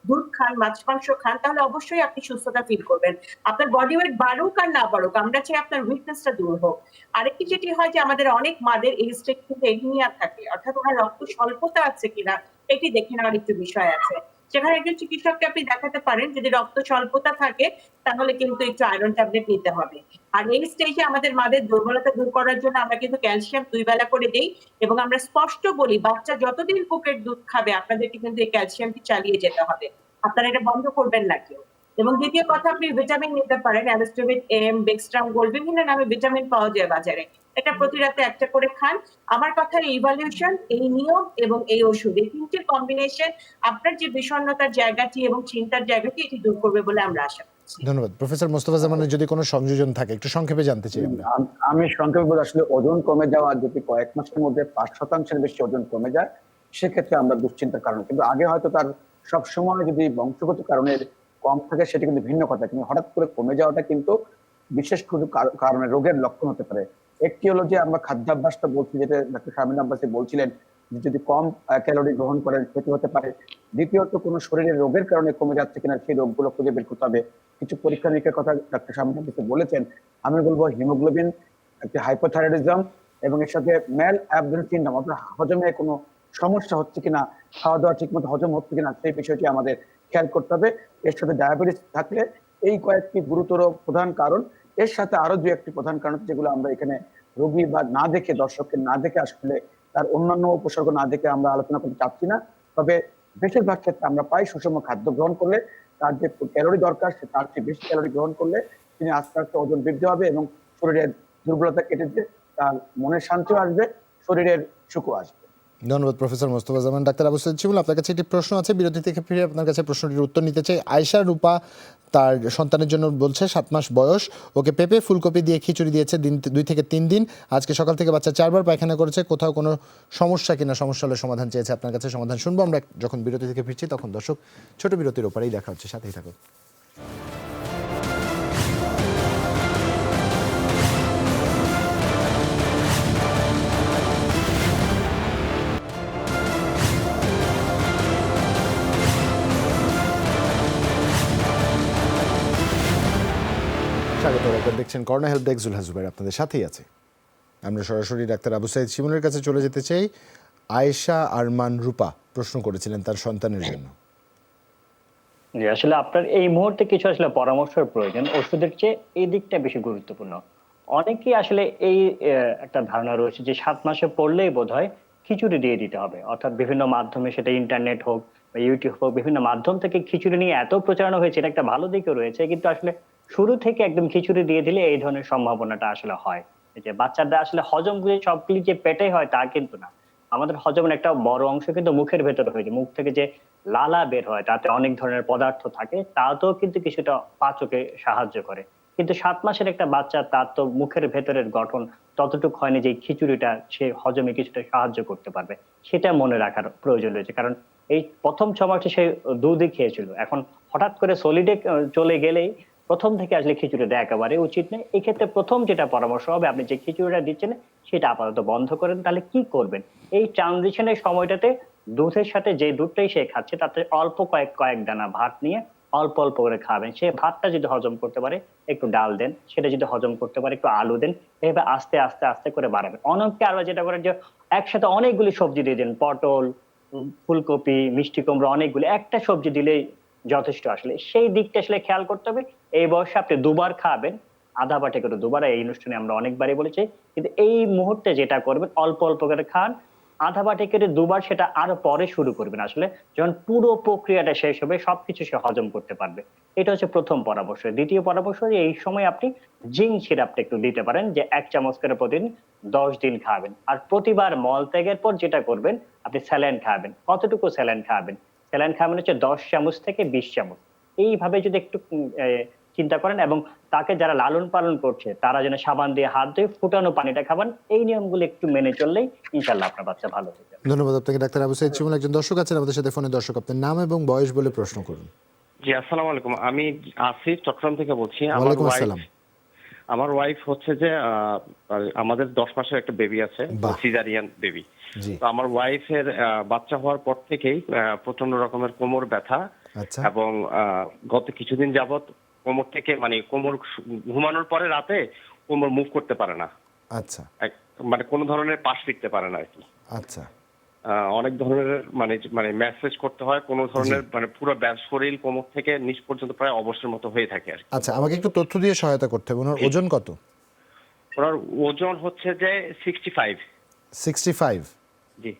[SPEAKER 2] দুধ খান, মাছ মাংস খান, তাহলে অবশ্যই আপনি সুস্থতা ফিল করবেন। আপনার বডি ওয়েট বাড়ুক আর না বাড়ুক, আমরা চাই আপনার উইকনেসটা দূর হোক। আরেকটি যেটি হয় যে আমাদের অনেক মাদের এই স্টেজ কিন্তু এনিমিয়া থাকে, অর্থাৎ ওনার রক্ত স্বল্পতা আছে কিনা এটি দেখে নেওয়ার একটু বিষয় আছে। সেখানে একজন চিকিৎসককে আপনি দেখাতে পারেন। যদি রক্ত স্বল্পতা থাকে তাহলে কিন্তু একটু আয়রন ট্যাবলেট নিতে হবে। আর এই স্টেজে আমাদের মাদের দুর্বলতা দূর করার জন্য আমরা কিন্তু ক্যালসিয়াম 2 বেলা করে দেই, এবং আমরা স্পষ্ট বলি বাচ্চা যতদিন বুকের দুধ খাবে আপনাদেরকে কিন্তু এই ক্যালসিয়ামটি চালিয়ে যেতে হবে। আপনারা এটা বন্ধ করবেন না কেউ। এবং দ্বিতীয় কথা, আপনি ভিটামিন নিতে পারেন। অ্যালস্টোবিট এম, বেক্সট্রাম গোল্ড, বিভিন্ন নামে ভিটামিন পাওয়া যায় বাজারে। এটা প্রতি রাতে একটা করে খান। আমার কথার ইভালুয়েশন, এই নিয়ম এবং এই ওষুধ, এই তিনটির কম্বিনেশন আপনার যে বিষণ্ণতার জায়গাটি এবং চিন্তার জায়গাটি এটি দূর করবে বলে আমরা আশা করছি।
[SPEAKER 1] ধন্যবাদ প্রফেসর মোস্তফা জামানের। যদি কোনো সংযোজন থাকে একটু সংক্ষেপে জানতে চাই আমরা।
[SPEAKER 3] আমি সংক্ষেপে বলি, আসলে ওজন কমে যাওয়া যদি কয়েক মাসের মধ্যে 5% বেশি ওজন কমে যায়, সেক্ষেত্রে আমরা দুশ্চিন্তার কারণ। কিন্তু আগে হয়তো তার সব সময় যদি বংশগত কারণে কম থাকে সেটা কিন্তু ভিন্ন কথা, কিন্তু হঠাৎ করে কমে যাওয়াটা কিন্তু বিশেষ কিছু কারণে রোগের লক্ষণ হতে পারে। একটি হলো যে আমরা খাদ্যাভ্যাসটা বলছি, যেটা ডাক্তার শামীম আব্বাসী বলছিলেন যে যদি কম ক্যালোরি গ্রহণ করেন ক্ষতি হতে পারে। দ্বিতীয়ত কোনো শরীরের রোগের কারণে কমে যাচ্ছে কিনা সেই রোগগুলো খুঁজে বের করতে হবে। কিছু পরীক্ষা নিরীক্ষার কথা ডাক্তার শামীম আব্বাসী বলেছেন। আমি বলবো হিমোগ্লোবিন, একটি হাইপোথাইরয়েডিজম এবং এর সাথে ম্যাল অ্যাবডোমেন সিনড্রোম, অর্থাৎ হজমে কোনো সমস্যা হচ্ছে কিনা, খাওয়া দাওয়া ঠিক মতো হজম হচ্ছে কিনা সেই বিষয়টি আমাদের খেয়াল করতে হবে। এর সাথে ডায়াবেটিস থাকলে এই কয়েকটি গুরুতর প্রধান কারণ। এর সাথে আরো 2-1টি প্রধান কারণ যেগুলো আমরা এখানে রোগী বা না দেখে, দর্শককে না দেখে, আসলে তার অন্যান্য উপসর্গ না দেখে আমরা আলোচনা করতে চাচ্ছি না। তবে বেশিরভাগ ক্ষেত্রে আমরা পাই সুষম খাদ্য গ্রহণ করলে তার যে ক্যালোরি দরকার তার চেয়ে বেশি ক্যালোরি গ্রহণ করলে তিনি আস্তে আস্তে ওজন বৃদ্ধি হবে এবং শরীরের দুর্বলতা কেটে দিয়ে তার মনের শান্তিও আসবে, শরীরের সুখও আসবে।
[SPEAKER 1] ধন্যবাদ প্রফেসর মোস্তফা জামান। ডাক্তার আবু সাইদ শিমুল, আপনার কাছে একটি প্রশ্ন আছে, বিরতি থেকে ফিরে আপনার কাছে প্রশ্নটির উত্তর নিতে চাই। আয়েশা রূপা তার সন্তানের জন্য বলছে 7 মাস বয়স, ওকে পেঁপে ফুলকপি দিয়ে খিচুড়ি দিয়েছে 2 থেকে 3 দিন। আজকে সকাল থেকে বাচ্চা 4 বার পায়খানা করেছে। কোথাও কোনো সমস্যা কিনা, সমস্যা হলে সমাধান চেয়েছে আপনার কাছে, সমাধান শুনবো আমরা যখন বিরতি থেকে ফিরছি। তখন দর্শক ছোট বিরতির ওপরেই দেখা হচ্ছে, সাথেই থাকুন। স্বাগত। আপনারা দেখছেন corona help desk, Zulhas Zubair আপনাদের সাথেই আছে। আমরা সরাসরি ডাক্তার আবু সাইদ শিমুলের কাছে চলে যেতে চাই। আয়েশা আরমান রূপা প্রশ্ন করেছিলেন তার সন্তানের জন্য।
[SPEAKER 4] জি, আসলে আপনার এই মুহূর্তে কিছু আসলে পরামর্শের প্রয়োজন। ওষুধের চেয়ে এই দিকটা বেশি গুরুত্বপূর্ণ। অনেকেই আসলে এই একটা ধারণা রয়েছে যে 7 মাসে পড়লেই বোধহয় খিচুড়ি দিয়ে দিতে হবে, অর্থাৎ বিভিন্ন মাধ্যমে, সেটা ইন্টারনেট হোক বা ইউটিউব হোক, বিভিন্ন মাধ্যম থেকে খিচুড়ি নিয়ে এত প্রচারণা হয়েছে, এটা একটা ভালো দিকও রয়েছে। কিন্তু আসলে শুরু থেকে একদম খিচুড়ি দিয়ে দিলে এই ধরনের সম্ভাবনাটা আসলে হয় যে বাচ্চাদের আসলে হজম সবগুলি যে পেটে হয় তা কিন্তু না। আমাদের হজমের একটা বড় অংশ কিন্তু মুখের ভেতরে হয়েছে। মুখ থেকে যে লালা বের হয় তাতে অনেক ধরনের পদার্থ থাকে, তাতেও কিন্তু কিছুটা পাচকে সাহায্য করে। কিন্তু 7 মাসের একটা বাচ্চা, তার তো মুখের ভেতরের গঠন ততটুকু হয়নি যে এই খিচুড়িটা সে হজমে কিছুটা সাহায্য করতে পারবে। সেটা মনে রাখার প্রয়োজন রয়েছে। কারণ এই ১ম ৬ মাসে সে দুধই খেয়েছিল। এখন হঠাৎ করে সলিডে চলে গেলেই ১ম থেকে আসলে খিচুড়িটা একেবারে উচিত নয়। এক্ষেত্রে ১ম যেটা পরামর্শ হবে, আপনি যে খিচুড়িটা দিচ্ছেন সেটা আপাতত বন্ধ করেন। তাহলে কি করবেন? এই ট্রানজিশন এর সময়টাতে দুধের সাথে যে দুধটাই সে খাচ্ছে তাতে অল্প কয়েক দানা ভাত নিয়ে অল্প করে খাবেন। সে ভাতটা যদি হজম করতে পারে একটু ডাল দেন, সেটা যদি হজম করতে পারে একটু আলু দেন। এভাবে আস্তে করে বাড়াবেন। অনেকে আরো যেটা করেন যে একসাথে অনেকগুলি সবজি দিয়ে দেন। পটল, ফুলকপি, মিষ্টি কুমড়া অনেকগুলি। একটা সবজি দিলেই যথেষ্ট আসলে। সেই দিকটা আসলে খেয়াল করতে হবে। এই বয়সে আপনি দুবার খাবেন, আধা বাটি করে দুবার। এই অনুষ্ঠানে আমরা অনেকবারই বলেছি। কিন্তু এই মুহূর্তে যেটা করবেন অল্প করে খান। আধা বাটি করে দুবার, সেটা আরো পরে শুরু করবেন আসলে। যখন পুরো প্রক্রিয়াটা শেষ হবে সবকিছু সে হজম করতে পারবে। এটা হচ্ছে ১ম পরামর্শ। ২য় পরামর্শ, যে এই সময় আপনি জিঙ্ক সিরাপটা একটু দিতে পারেন, যে ১ চামচ করে প্রতিদিন ১০ দিন খাবেন। আর প্রতিবার মলত্যাগের পর যেটা করবেন, আপনি স্যালাইন খাবেন। কতটুকু স্যালাইন খাবেন? স্যালাইন খাবেন হচ্ছে ১০ চামচ থেকে ২০ চামচ। এইভাবে যদি একটু চিন্তা করেন, এবং তাকে যারা লালন পালন করছে তারা যেন সাবান দিয়ে হাত ধুয়ে ফুটানো পানিটা খাবেন, এই নিয়মগুলো একটু মেনে চললেই ইনশাআল্লাহ আপনার বাচ্চা ভালো হয়ে যাবে।
[SPEAKER 1] ধন্যবাদ আপনাকে ডাক্তার আবু সাইদ শিমুল। একজন দর্শক আছেন আমাদের সাথে ফোনে। দর্শক, আপনার নাম এবং বয়স বলে প্রশ্ন করুন।
[SPEAKER 7] জি, আসসালামু আলাইকুম। আমি আসিফ, চট্টগ্রাম থেকে বলছি।
[SPEAKER 1] ওয়ালাইকুম আসসালাম।
[SPEAKER 7] আমার ওয়াইফ হচ্ছে যে আমাদের 10 মাসের একটা বেবি আছে,
[SPEAKER 1] বাহ।
[SPEAKER 7] Caesarean baby.
[SPEAKER 1] জি,
[SPEAKER 7] তো আমার ওয়াইফের বাচ্চা হওয়ার পর থেকেই প্রচন্ড রকমের কোমর ব্যথা,
[SPEAKER 1] আচ্ছা
[SPEAKER 7] এবং গত কিছুদিন যাবত কোমর থেকে মানে কোমর ঘুমানোর পরে রাতে কোমর মুভ করতে পারে না,
[SPEAKER 1] আচ্ছা
[SPEAKER 7] মানে কোনো ধরনের পাশ ফিরতে পারে না আর কি।
[SPEAKER 1] আচ্ছা
[SPEAKER 7] অনেক ধরনের মানে মেসেজ করতে হয়, কোনো ধরনের মানে পুরো শরীর কোমর থেকে নিচ পর্যন্ত প্রায় অবশ্যের মতো হয়ে থাকে আর কি।
[SPEAKER 1] আচ্ছা, আমাকে একটু তথ্য দিয়ে সহায়তা করতে হবে। ওনার ওজন কত?
[SPEAKER 7] ওনার ওজন হচ্ছে যে 65।
[SPEAKER 1] 65।
[SPEAKER 7] জি।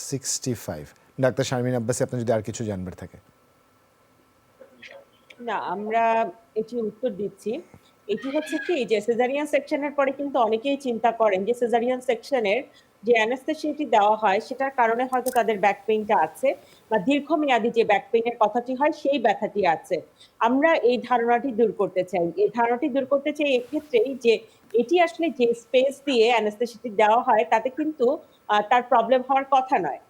[SPEAKER 1] 65। ডাক্তার শারমিন আব্বাসী, আপনি যদি আর কিছু জানবার থাকে।
[SPEAKER 8] না, আমরা এটি উত্তর দিচ্ছি। এটি হচ্ছে কি, যে সিজারিয়ান সেকশনের পরে কিন্তু অনেকেই চিন্তা করেন যে সিজারিয়ান সেকশনের যে অ্যানেস্থেসিয়াটি দেওয়া হয় সেটার কারণে হয়তো তাদের ব্যাক পেইনটা আছে, বা দীর্ঘমেয়াদী যে ব্যাক পেইনের কথাটি হয় সেই ব্যথাটি আছে। আমরা এই ধারণাটি দূর করতে চাই। এই ধারণাটি দূর করতে চাই এক্ষেত্রেই যে এটি আসলে যে স্পেস দিয়ে অ্যানেস্থেসিয়াটি দেওয়া হয় তাতে কিন্তু তার প্রবলেম হওয়ার কথা নয়।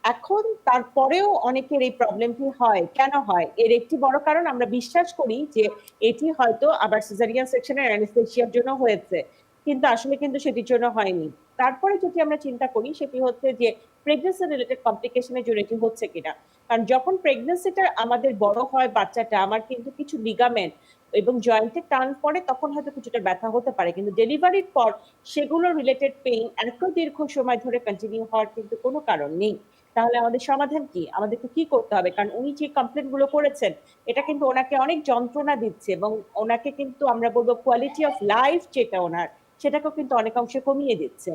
[SPEAKER 8] এখন তারপরেও অনেকের এই প্রবলেমটি হয়। কেন হয়? এর একটি বড় কারণ আমরা বিশ্বাস করি যে এটি হয়তো আবার সিজারিয়ান সেকশনের অ্যানেস্থেসিয়ার জন্য হয়েছে। কিন্তু আসলে কিন্তু সেটির জন্য হয়নি। তারপরে যদি আমরা চিন্তা করি সেটি হচ্ছে যে প্রেগন্যান্সি রিলেটেড কমপ্লিকেশন এর জন্য এটি হচ্ছে কিনা। কারণ যখন প্রেগন্যান্সিটা আমাদের বড় হয় বাচ্চাটা, আমার কিন্তু কিছু লিগামেন্ট এবং জয়েন্টে টান পড়ে, তখন হয়তো কিছুটা ব্যথা হতে পারে। কিন্তু ডেলিভারির পর সেগুলো রিলেটেড পেইন এত দীর্ঘ সময় ধরে কন্টিনিউ হওয়ার কিন্তু কোনো কারণ নেই। তাহলে আমাদের সমাধান কি? আমাদেরকে কি করতে হবে? কারণ উনি যে কমপ্লেইন গুলো করেছেন এটা কিন্তু ওনাকে অনেক যন্ত্রণা দিচ্ছে, এবং ওনাকে কিন্তু আমরা বলবো কোয়ালিটি অফ লাইফ যেটা ওনার, সেটাকেও কিন্তু অনেক অংশে কমিয়ে দিচ্ছে।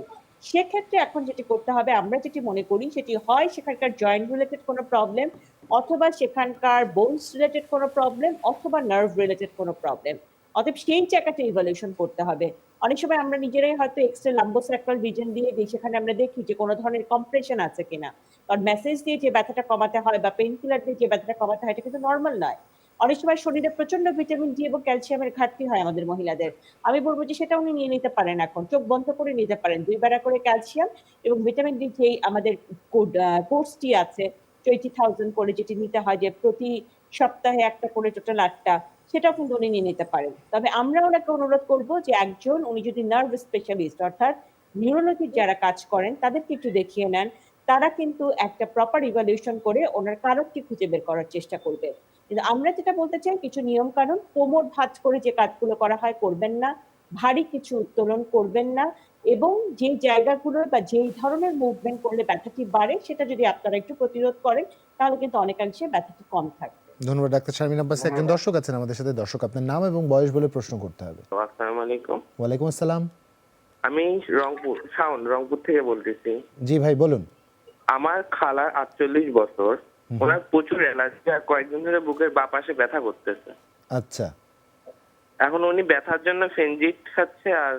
[SPEAKER 8] সেক্ষেত্রে এখন যেটি করতে হবে, আমরা যেটি মনে করি সেটি হয় সেখানকার জয়েন্ট রিলেটেড কোনো প্রবলেম, অথবা সেখানকার বোনস রিলেটেড কোনো প্রবলেম, অথবা নার্ভ রিলেটেড কোনো প্রবলেম। অতএব সেই জায়গাটা ইভালুয়েশন করতে হবে। অনেক সময় আমরা নিজেরাই হয়তো এক্সট্রা লাম্বোসাক্রাল রিজন দিয়ে দিই, সেখানে আমরা দেখি যে কোনো ধরনের কম্প্রেশন আছে কিনা। কারণ মেসেজ দিয়ে যে ব্যথাটা কমাতে হয় বা পেইন কিলার দিয়ে যে ব্যথাটা কমাতে হয় এটা কিন্তু নর্মাল নয়। অনেক সময় শরীরে প্রচন্ড ভিটামিন ডি এবং ক্যালসিয়ামের ঘাটতি হয় আমাদের মহিলাদের। আমি বলবো যে সেটা উনি নিয়ে নিতে পারেন, এখন চোখ বন্ধ করে নিতে পারেন 2 বেলা করে ক্যালসিয়াম এবং ভিটামিন ডি যেই আমাদের কোর্সটি আছে 20,000 করে, যেটি নিতে হয় যে প্রতি সপ্তাহে একটা করে, টোটাল 8টা, সেটাও কিন্তু উনি নিয়ে নিতে পারেন। তবে আমরা ওনাকে অনুরোধ করব যে একজন উনি যদি নার্ভ স্পেশালিস্ট অর্থাৎ নিউরোলজির যারা কাজ করেন তাদেরকে একটু দেখিয়ে নেন। তারা কিন্তু একটা প্রপার ইভালুয়েশন করে ওনার কারণটি খুঁজে বের করার চেষ্টা করবে। কিন্তু আমরা যেটা বলতে চাই, কিছু নিয়ম কানুন, কোমর ভাঁজ করে যে কাজগুলো করা হয় করবেন না, ভারী কিছু উত্তোলন করবেন না, এবং যে জায়গাগুলো বা যেই ধরনের মুভমেন্ট করলে ব্যথাটি বাড়ে সেটা যদি আপনারা একটু প্রতিরোধ করেন তাহলে কিন্তু অনেকাংশে ব্যথাটি কম থাকবে।
[SPEAKER 1] ধন্যবাদ ডাক্তার শারমিন আব্বাসী। একজন দর্শক আছেন আমাদের সাথে। দর্শক, আপনার নাম এবং বয়স বলে প্রশ্ন করতে হবে।
[SPEAKER 9] আসসালামু আলাইকুম।
[SPEAKER 1] ওয়ালাইকুম আসসালাম।
[SPEAKER 9] আমি রংপুর থেকে বলতেছি।
[SPEAKER 1] জি ভাই, বলুন।
[SPEAKER 9] আমার খালার 48 বছর, ওনার প্রচুর অ্যালার্জি, আর কয়েকদিন ধরে বুকের বাঁ পাশে ব্যথা করতেছে।
[SPEAKER 1] আচ্ছা,
[SPEAKER 9] এখন উনি ব্যথার জন্য ফেনজিট খাচ্ছে আর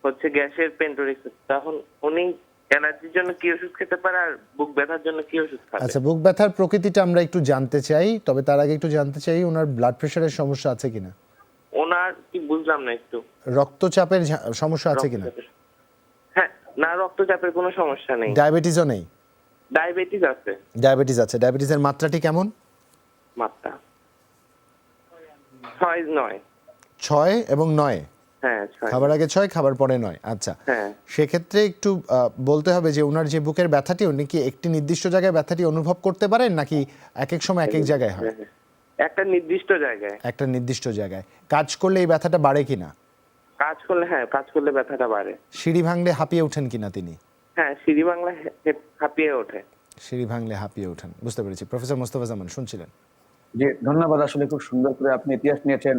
[SPEAKER 9] হচ্ছে গ্যাসের পেন্টোরিক্স। এখন উনি অ্যালার্জির জন্য কি ওষুধ খেতে পারে, আর বুক ব্যথার জন্য কি ওষুধ খাবে?
[SPEAKER 1] আচ্ছা, বুক ব্যথার প্রকৃতিটা আমরা একটু জানতে চাই, তবে তার আগে একটু জানতে চাই ওনার ব্লাড প্রেশারের সমস্যা আছে কিনা।
[SPEAKER 9] ওনার কি বুঝলাম না একটু।
[SPEAKER 1] রক্তচাপের সমস্যা আছে কিনা?
[SPEAKER 9] রক্তচাপের- হ্যাঁ, না রক্তচাপের কোনো সমস্যা নেই।
[SPEAKER 1] ডায়াবেটিসও নেই?
[SPEAKER 9] ডায়াবেটিস আছে।
[SPEAKER 1] ডায়াবেটিস আছে। ডায়াবেটিসের মাত্রাটি কেমন?
[SPEAKER 9] মাত্রা 6-9।
[SPEAKER 1] 6 এবং 9?
[SPEAKER 9] হ্যাঁ 6।
[SPEAKER 1] খাবার আগে 6, খাবার পরে 9। আচ্ছা,
[SPEAKER 9] হ্যাঁ
[SPEAKER 1] সেক্ষেত্রে একটু বলতে হবে যে ওনার যে বুকের ব্যথাটি, উনি কি একটি নির্দিষ্ট জায়গায় ব্যথাটি অনুভব করতে পারেন নাকি এক এক সময় এক এক জায়গায় হয়?
[SPEAKER 9] হ্যাঁ, একটা নির্দিষ্ট জায়গায়।
[SPEAKER 1] একটা নির্দিষ্ট জায়গায় কাজ করলে এই ব্যথাটা বাড়ে কিনা?
[SPEAKER 9] কাজ করলে ব্যথাটা বাড়ে।
[SPEAKER 1] সিঁড়ি ভাঙলে হাঁপিয়ে ওঠেন কিনা তিনি?
[SPEAKER 9] হ্যাঁ, সিঁড়ি বাংলা হাঁপিয়ে ওঠে।
[SPEAKER 1] সিঁড়ি ভাঙলে হাঁপিয়ে ওঠেন, বুঝতে পেরেছি। প্রফেসর মোস্তফা জামান শুনছিলেন।
[SPEAKER 3] জি, ধন্যবাদ। আসলে খুব সুন্দর করে আপনি ইতিহাস নিয়েছেন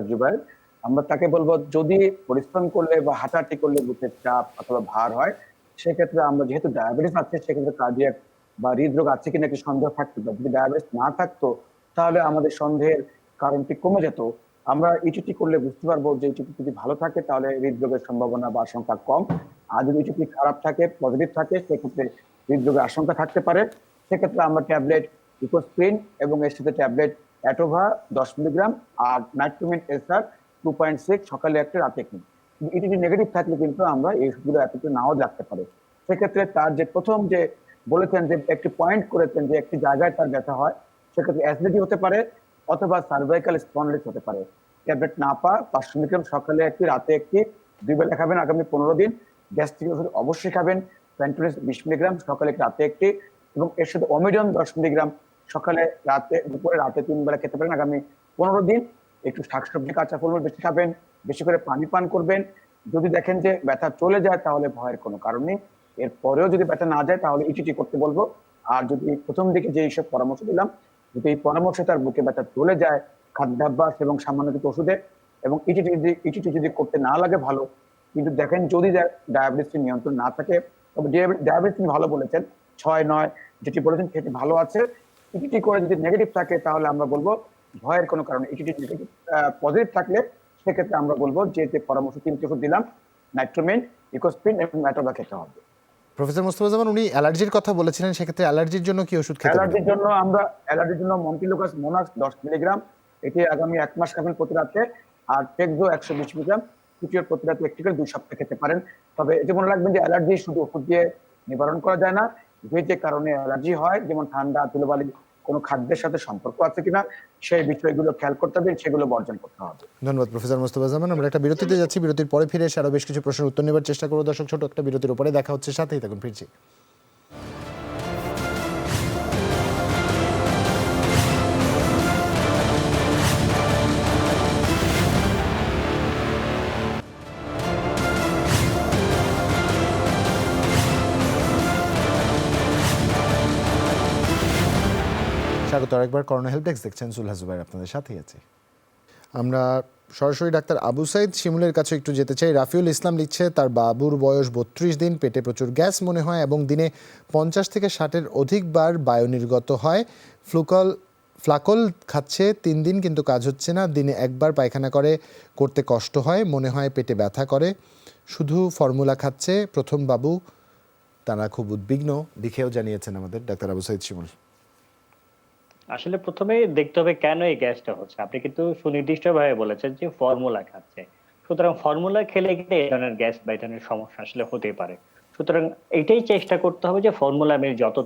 [SPEAKER 3] জুবাইর। আমরা তাকে বলবো, যদি পরিশ্রম করলে বা হাঁটাহাঁটি করলে বুকের চাপ অথবা ভার হয়, সেক্ষেত্রে আমরা, যেহেতু ডায়াবেটিস আছে, সেক্ষেত্রে কার্ডিয়াক বা হৃদরোগ আছে কিনা একটি সন্দেহ থাকতে পারে। যদি ডায়াবেটিস না থাকতো তাহলে আমাদের সন্দেহের কারণটি কমে যেত। আমরা ইটিটি করলে বুঝতে পারবো যে ইটিটি যদি ভালো থাকে তাহলে হৃদরোগের সম্ভাবনা বা আশঙ্কা কম। আর যদি ইটিটি খারাপ থাকে, পজিটিভ থাকে, সেক্ষেত্রে হৃদরোগের আশঙ্কা থাকতে পারে। সেক্ষেত্রে আমরা ট্যাবলেট ইকোস্প্রিন এবং এর সাথে ট্যাবলেট অ্যাটোভা 10 মিলিগ্রাম আর নাইট্রোমিন এসআর 2.6 সকালে একটা, রাতে একটি। ইটিটি নেগেটিভ থাকলে কিন্তু আমরা এই ওষুধগুলো এতটা নাও লাগতে পারে। সেক্ষেত্রে তার যে প্রথম যে বলেছেন, যে একটি পয়েন্ট করেছেন যে একটি জায়গায় তার ব্যথা হয়, সেক্ষেত্রে অ্যাসিডিটি হতে পারে অথবা সার্ভাইকাল স্পন্ডিলিস হতে পারে। ট্যাবলেট না পাওয়া 500 মিলিগ্রাম সকালে একটি, রাতে একটি, 2 বেলা খাবেন আগামী 15 দিন। গ্যাস্ট্রিক ওষুধ অবশ্যই খাবেন, প্যান্টোনিস 20 মিলিগ্রাম সকালে একটি, রাতে একটি, এবং এর সাথে ওমিডন 10 মিলিগ্রাম সকালে, রাতে, দুপুরে, রাতে 3 বেলা খেতে পারেন আগামী 15 দিন। একটু শাকসবজি, কাঁচা ফলমূল বেশি খাবেন, বেশি করে পানি পান করবেন। যদি দেখেন যে ব্যথা চলে যায় তাহলে ভয়ের কোনো কারণ নেই। এরপরেও যদি ব্যথা না যায় তাহলে ইটিটি করতে বলবো। আর যদি প্রথম দিকে যে এইসব পরামর্শ দিলাম, যদি এই পরামর্শে তার বুকে ব্যথা চলে যায় খাদ্যাভ্যাস এবং সামান্য কিছু ওষুধে, এবং ইটিটি যদি করতে না লাগে ভালো। কিন্তু দেখেন যদি ডায়াবেটিস নিয়ন্ত্রণ না থাকে, তবে ডায়াবেটিস ভালো বলেছেন, 6-9 যেটি বলেছেন সেটি ভালো আছে। ইটিটি করে যদি নেগেটিভ থাকে তাহলে আমরা বলবো ভয়ের কোনো কারণে। ইটিটি নেগেটিভ পজিটিভ থাকলে সেক্ষেত্রে আমরা বলবো যে পরামর্শ 3টি ওষুধ দিলাম, নাইট্রোমিন, ইকোস্প্রিন এবং অ্যাটোভা খেতে হবে।
[SPEAKER 1] প্রফেসর মোস্তফা জামান, উনি অ্যালার্জির কথা বলেছিলেন, সেক্ষেত্রে অ্যালার্জির জন্য কি ওষুধ খেতে পারেন?
[SPEAKER 3] অ্যালার্জির জন্য মন্টিলুকাস মোনাক্স 10 মিলিগ্রাম, এটি আগামী 1 মাস খাবেন প্রতি রাতে। আর টেকজো 120 মিলিগ্রাম তৃতীয় প্রতি রাতে একটি করে 2 সপ্তাহ খেতে পারেন। তবে এটি মনে রাখবেন যে অ্যালার্জি শুধু ওষুধ দিয়ে নিবারণ করা যায় না। যে কারণে অ্যালার্জি হয়, যেমন ঠান্ডা, ধুলোবালি, কোনো খাদ্যের সাথে সম্পর্ক আছে কিনা, সেই বিষয়গুলো খেয়াল করতে হবে, সেগুলো বর্জন করতে হবে।
[SPEAKER 1] ধন্যবাদ প্রফেসর মোস্তফা জামান। আমরা একটা বিরতিতে যাচ্ছি, বিরতির পরে ফিরে এসে আরো বেশ কিছু প্রশ্নের উত্তর নেবার চেষ্টা করবো। দর্শক, ছোট একটা বিরতির উপরে দেখা হচ্ছে, সাথেই থাকুন, ফিরছি। স্বাগত আরেকবার করোনা হেল্প ডেস্ক, দেখছেন সুলহা জুবাইর আপনাদের সাথেই আছে। আমরা সরাসরি ডাক্তার আবু সাইদ শিমুলের কাছে একটু যেতে চাই। রাফিউল ইসলাম লিখছে, তার বাবুর বয়স 32 দিন, পেটে প্রচুর গ্যাস মনে হয় এবং দিনে 50 থেকে 60-এর অধিকবার বায়ু নির্গত হয়। ফ্লাকল খাচ্ছে 3 দিন কিন্তু কাজ হচ্ছে না। দিনে একবার পায়খানা করতে কষ্ট হয়, মনে হয় পেটে ব্যথা করে, শুধু ফর্মুলা খাচ্ছে। প্রথম বাবু, তারা খুব উদ্বিগ্ন, লিখেও জানিয়েছেন আমাদের ডাক্তার আবু সাইদ শিমুল।
[SPEAKER 4] আসলে প্রথমে দেখতে হবে কেন এই গ্যাসটা হচ্ছে। আপনি কিন্তু সুনির্দিষ্টভাবে বলেছেন যে ফর্মুলা খাচ্ছে, সুতরাং ফর্মুলা খেলে কিন্তু এই ধরনের গ্যাস বা এই ধরনের সমস্যা আসলে হতে পারে। সুতরাং এটাই চেষ্টা করতে হবে যে ফর্মুলা মিল যত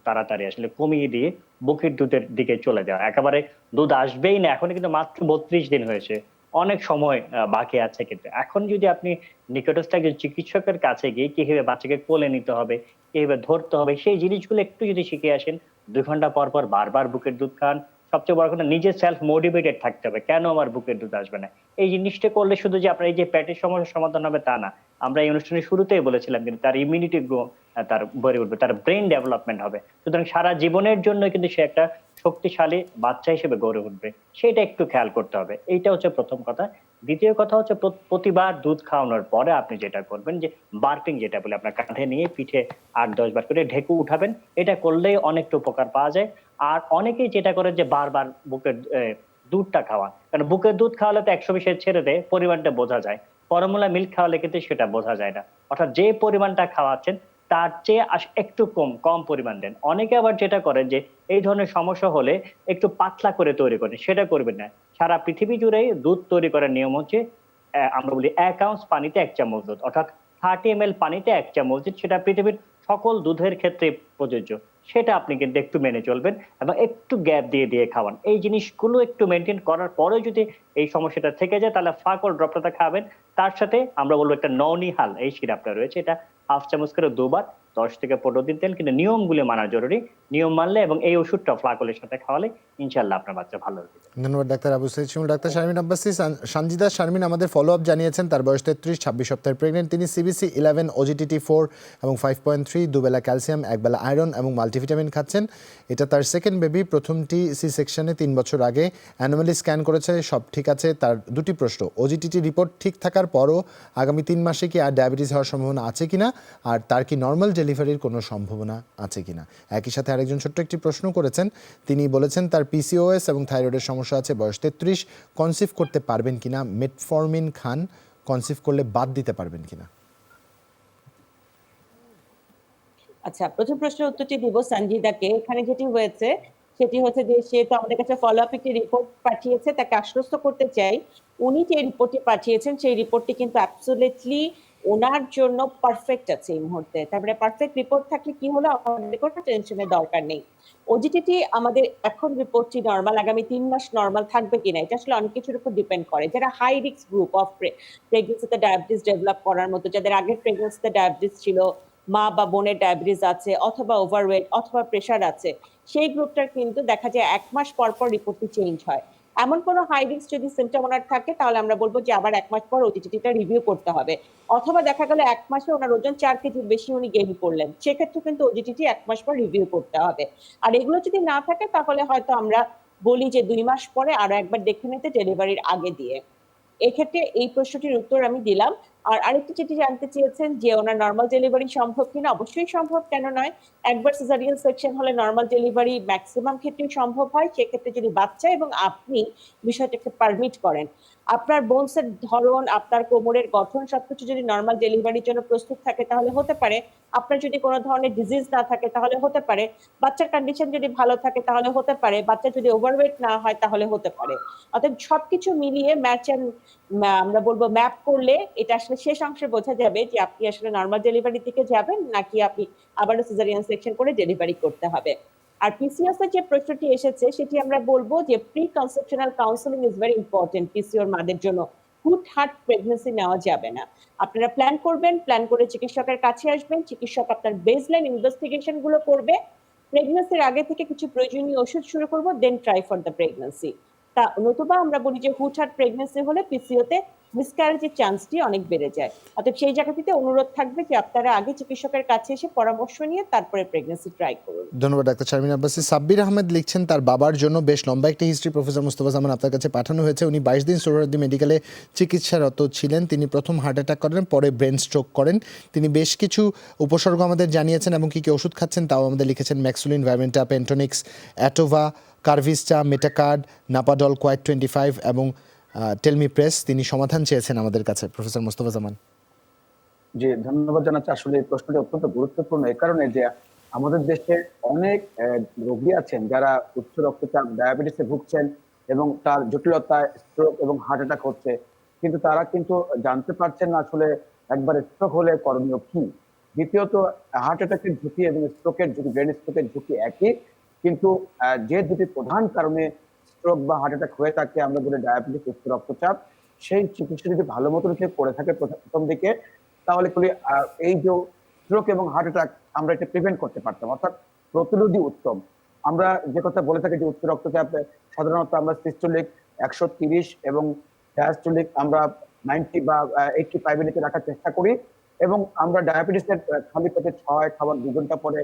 [SPEAKER 4] তাড়াতাড়ি আসলে কমিয়ে দিয়ে বুকের দুধের দিকে চলে যাওয়া। একেবারে দুধ আসবেই না, এখন কিন্তু মাত্র 32 দিন হয়েছে, অনেক সময় বাকি আছে। কিন্তু এখন যদি আপনি নিকটস্থ একজন চিকিৎসকের কাছে গিয়ে কিভাবে বাচ্চাকে কোলে নিতে হবে, কিভাবে ধরতে হবে, সেই জিনিসগুলো একটু যদি শিখে আসেন, 2 ঘন্টা পর পর বারবার বুকের দুধ খান। সবচেয়ে বড় কথা, নিজে সেলফ মোটিভেটেড থাকতে হবে, কেন আমার বুকের দুধ আসবে না। এই জিনিসটা করলে শুধু যে আপনার এই যে পেটের সমস্যার সমাধান হবে তা না, আমরা এই অনুষ্ঠানের শুরুতেই বলেছিলাম কিন্তু তার ইমিউনিটি গ্রো, তার বেড়ে উঠবে, তার ব্রেন ডেভেলপমেন্ট হবে। সুতরাং সারা জীবনের জন্য কিন্তু সে একটা শক্তিশালী বাচ্চা হিসেবে গড়ে উঠবে, সেটা একটু খেয়াল করতে হবে। এইটা হচ্ছে প্রথম কথা। দ্বিতীয় কথা হচ্ছে, প্রতিবার দুধ খাওয়ানোর পরে আপনি যেটা করবেন যে বার্পিং, যেটা বলে আপনার কাঁধে নিয়ে পিঠে 8-10 বার করে ঢেকু উঠাবেন। এটা করলেই অনেকটা উপকার পাওয়া যায়। আর অনেকেই যেটা করে যে বারবার বুকের দুধটা খাওয়া, কারণ বুকের দুধ খাওয়ালে তো 120 ছেড়ে দেয়, পরিমাণটা বোঝা যায়। ফর্মুলা মিল্ক খাওয়ালে কিন্তু সেটা বোঝা যায় না। অর্থাৎ যে পরিমাণটা খাওয়াচ্ছেন তার চেয়ে একটু কম পরিমাণ দেন। অনেকে আবার যেটা করেন যে এই ধরনের সমস্যা হলে একটু পাতলা করে তৈরি করেন, সেটা করবেন না। সারা পৃথিবী জুড়ে দুধ তৈরি করার নিয়ম হচ্ছে আমরা বলি 1 আউন্স পানিতে 1 চামচ দুধ, অর্থাৎ 30 ml পানিতে 1 চামচ দুধ। সেটা পৃথিবীর সকল দুধের ক্ষেত্রে প্রযোজ্য। সেটা আপনি কিন্তু একটু মেনে চলবেন এবং একটু গ্যাপ দিয়ে দিয়ে খাওয়ান। এই জিনিসগুলো একটু মেনটেন করার পরে যদি এই সমস্যাটা থেকে যায় তাহলে ফাকল ড্রপটা খাবেন। তার সাথে আমরা বলবো একটা ননিহাল এই সিরাপটা রয়েছে, এটা 1/2 চামচ করে 2 বার 10 থেকে 15 দিন তেল, কিন্তু নিয়মগুলো মানা জরুরি। নিয়ম মানলে এবং এই ওষুধটা ফ্লাকলের সাথে খাওয়ালে ইনশাআল্লাহ আপনার বাচ্চা ভালো হবে।
[SPEAKER 1] ধন্যবাদ ডাক্তার আবু সাইদ শিমুল। ডাক্তার শারমিন আব্বাসী, সানজিদা শারমিন আমাদের ফলো আপ জানিয়েছেন, তার বয়স 33, 26 সপ্তাহের প্রেগনেন্ট। তিনি সিবিসি 11, ওজিটিটি 4 এবং 5.3, দুবেলা ক্যালসিয়াম, একবেলা আয়রন এবং মাল্টিভিটামিন খাচ্ছেন। এটা তার সেকেন্ড বেবি, প্রথমটি সি সেকশনে 3 বছর আগে। অ্যানোমালি স্ক্যান করেছে, সব ঠিক আছে। তার দুটি প্রশ্ন, ওজিটিটি রিপোর্ট ঠিক থাকার পরও আগামী 3 মাসে কি আর ডায়াবেটিস হওয়ার সম্ভাবনা আছে কিনা, আর তার কি নর্মাল ডেলিভারির কোনো সম্ভাবনা আছে কিনা। একই সাথে আরেকজন ছোট্ট একটি প্রশ্ন করেছেন, তিনি বলেছেন তার পিসিওএস এবং থাইরয়েডের সমস্যা আছে, বয়স 33, কনসিভ করতে পারবেন কিনা, মেটফরমিন খান, কনসিভ করলে বাদ দিতে পারবেন কিনা।
[SPEAKER 8] আচ্ছা, প্রথম প্রশ্নের উত্তরটি দিব সঞ্জিদাকে। এখানে যেটি হয়েছে সেটি হচ্ছে যে সে তো আমাদের কাছে ফলো আপ একটি রিপোর্ট পাঠিয়েছে, তাকে আশ্বস্ত করতে চাই উনি যে রিপোর্টটি পাঠিয়েছেন সেই রিপোর্টটি কিন্তু অ্যাবসলিউটলি ওনার জন্য পারফেক্ট আছে এই মুহূর্তে। তারপরে পারফেক্ট রিপোর্ট থাকলে কি হলো, আমাদের কোনো টেনশনের দরকার নেই। ওজিটিটি আমাদের এখন রিপোর্টটি নর্মাল, আগামী 3 মাস নর্মাল থাকবে কিনা এটা আসলে অনেক কিছুর উপর ডিপেন্ড করে। যারা হাই রিস্ক গ্রুপ অফ প্রেগনেন্সিতে ডায়াবেটিস ডেভেলপ করার মতো, যাদের আগের প্রেগনেন্সিতে ডায়াবেটিস ছিল, মা বা বোনের ডায়াবেটিস আছে, অথবা ওভারওয়েট অথবা প্রেশার আছে, সেই গ্রুপটার কিন্তু দেখা যায় 1 মাস পর পর রিপোর্টটি চেঞ্জ হয়। এমন কোনো হাই রিস্ক যদি সিমটম ওনার থাকে তাহলে আমরা বলবো যে আবার 1 মাস পর ওজিটিটা রিভিউ করতে হবে। অথবা দেখা গেল 1 মাসে ওনার ওজন 4 কেজির বেশি উনি গেইন করলেন, সেক্ষেত্রে কিন্তু ওজিটিটি 1 মাস পর রিভিউ করতে হবে। আর এগুলো যদি না থাকে তাহলে হয়তো আমরা বলি যে 2 মাস পরে আরো একবার দেখে নিতে, ডেলিভারির আগে দিয়ে। এক্ষেত্রে এই প্রশ্নটির উত্তর আমি দিলাম। আর আরেকটি যেটি জানতে চেয়েছেন যে ওনার নর্মাল ডেলিভারি সম্ভব কিনা, অবশ্যই সম্ভব, কেন নয়। একবার সিজারিয়ান সেকশন হলে নর্মাল ডেলিভারি ম্যাক্সিমাম ক্ষেত্রেই সম্ভব হয়। সেক্ষেত্রে যদি বাচ্চা এবং আপনি বিষয়টাকে পারমিট করেন, আপনার বোনসের ধরন, আপনার কোমরের গঠন সবকিছু যদি নর্মাল ডেলিভারির জন্য প্রস্তুত থাকে তাহলে হতে পারে। আপনার যদি কোনো ধরনের ডিজিজ না থাকে তাহলে হতে পারে। বাচ্চার কন্ডিশন যদি ভালো থাকে তাহলে হতে পারে। বাচ্চা যদি ওভারওয়েট না হয় তাহলে হতে পারে। অর্থাৎ সবকিছু মিলিয়ে ম্যাচ এন্ড আমরা বলবো ম্যাপ করলে এটা আসলে শেষ অংশে বোঝা যাবে যে আপনি আসলে নর্মাল ডেলিভারির দিকে যাবেন নাকি আপনি আবারও সিজারিয়ান সেকশন করে ডেলিভারি করতে হবে। আর পিসিওএস এর যে প্রশ্নটি এসেছে সেটি আমরা বলবো যে preconceptional counselling is very important পিসিওর মাদের জন্য। হুটহাট প্রেগন্যান্সি নেওয়া যাবে না। আপনারা প্ল্যান করবেন, প্ল্যান করে চিকিৎসকের কাছে আসবেন, চিকিৎসক আপনার বেসলাইন ইনভেস্টিগেশন গুলো করবে। প্রেগন্যান্সির আগে থেকে কিছু প্রয়োজনীয় ওষুধ শুরু করব, then try for the pregnancy. তা নতুবা আমরা বলি যে হুটহাট প্রেগন্যান্সি হলে পিসিওতে মিসক্যারেজের চান্সটি অনেক বেড়ে যায়। অর্থাৎ সেই জায়গাটিতে অনুরোধ থাকবে যে আপনারা আগে চিকিৎসকের কাছে এসে পরামর্শ নিয়ে তারপরে প্রেগন্যান্সি ট্রাই করুন।
[SPEAKER 1] ধন্যবাদ ডাক্তার শারমিন আব্বাসী। সাব্বির আহমেদ লিখছেন তার বাবার জন্য বেশ লম্বা একটি হিস্ট্রি প্রফেসর মুস্তফা জামান আপনার কাছে পাঠানো হয়েছে। উনি 22 দিন সোহরাওয়ার্দী মেডিকেলে চিকিৎসারত ছিলেন। তিনি প্রথম হার্ট অ্যাটাক করেন, পরে ব্রেন স্ট্রোক করেন। তিনি বেশ কিছু উপসর্গ আমাদের জানিয়েছেন এবং কি ওষুধ খাচ্ছেন তাও আমাদের লিখেছেন। ম্যাক্সুলিন, ভাইমেন্টা, পেন্টোনিক্স, অ্যাটোভা, কার্ভিস্টা, মেটাকার্ড, নাপাডল, কোয়াইট 25 এবং টেলমি প্রেস। তিনি সমাধান চেয়েছেন আমাদের কাছে প্রফেসর মুস্তফা জামান।
[SPEAKER 3] জি, ধন্যবাদ জানাচ্ছি। আসলে এই প্রশ্নটি অত্যন্ত গুরুত্বপূর্ণ এই কারণে যে আমাদের দেশে অনেক রোগী আছেন যারা উচ্চ রক্তচাপ, ডায়াবেটিসে ভুগছেন এবং তার জটিলতায় স্ট্রোক এবং হার্ট অ্যাটাক হচ্ছে, কিন্তু তারা কিন্তু জানতে পারছেন না আসলে একবার স্ট্রোক হলে করণীয় কি। দ্বিতীয়ত, হার্ট অ্যাটাকের ঝুঁকি এবং স্ট্রোকের ঝুঁকি, ব্রেন স্ট্রোকের ঝুঁকি একই, কিন্তু যে দুটি প্রধান কারণে স্ট্রোক বা হার্ট অ্যাটাক হয়ে থাকে, আমরা বলি ডায়াবেটিস, উচ্চ রক্তচাপ, সেই চিকিৎসা যদি ভালো মতো করে থাকে প্রথম দিকে, তাহলে এই যে স্ট্রোক এবং হার্ট অ্যাটাক আমরা এটা প্রিভেন্ট করতে পারতাম। অর্থাৎ প্রতিরোধী উত্তম। আমরা যে কথা বলে থাকি যে উচ্চ রক্তচাপ সাধারণত আমরা সিস্টোলিক 130 এবং ডায়াস্টোলিক আমরা 90 বা 85 এর নিচে রাখার চেষ্টা করি, এবং আমরা ডায়াবেটিসের খালি পেটে 6 খাবার 2 ঘন্টা পরে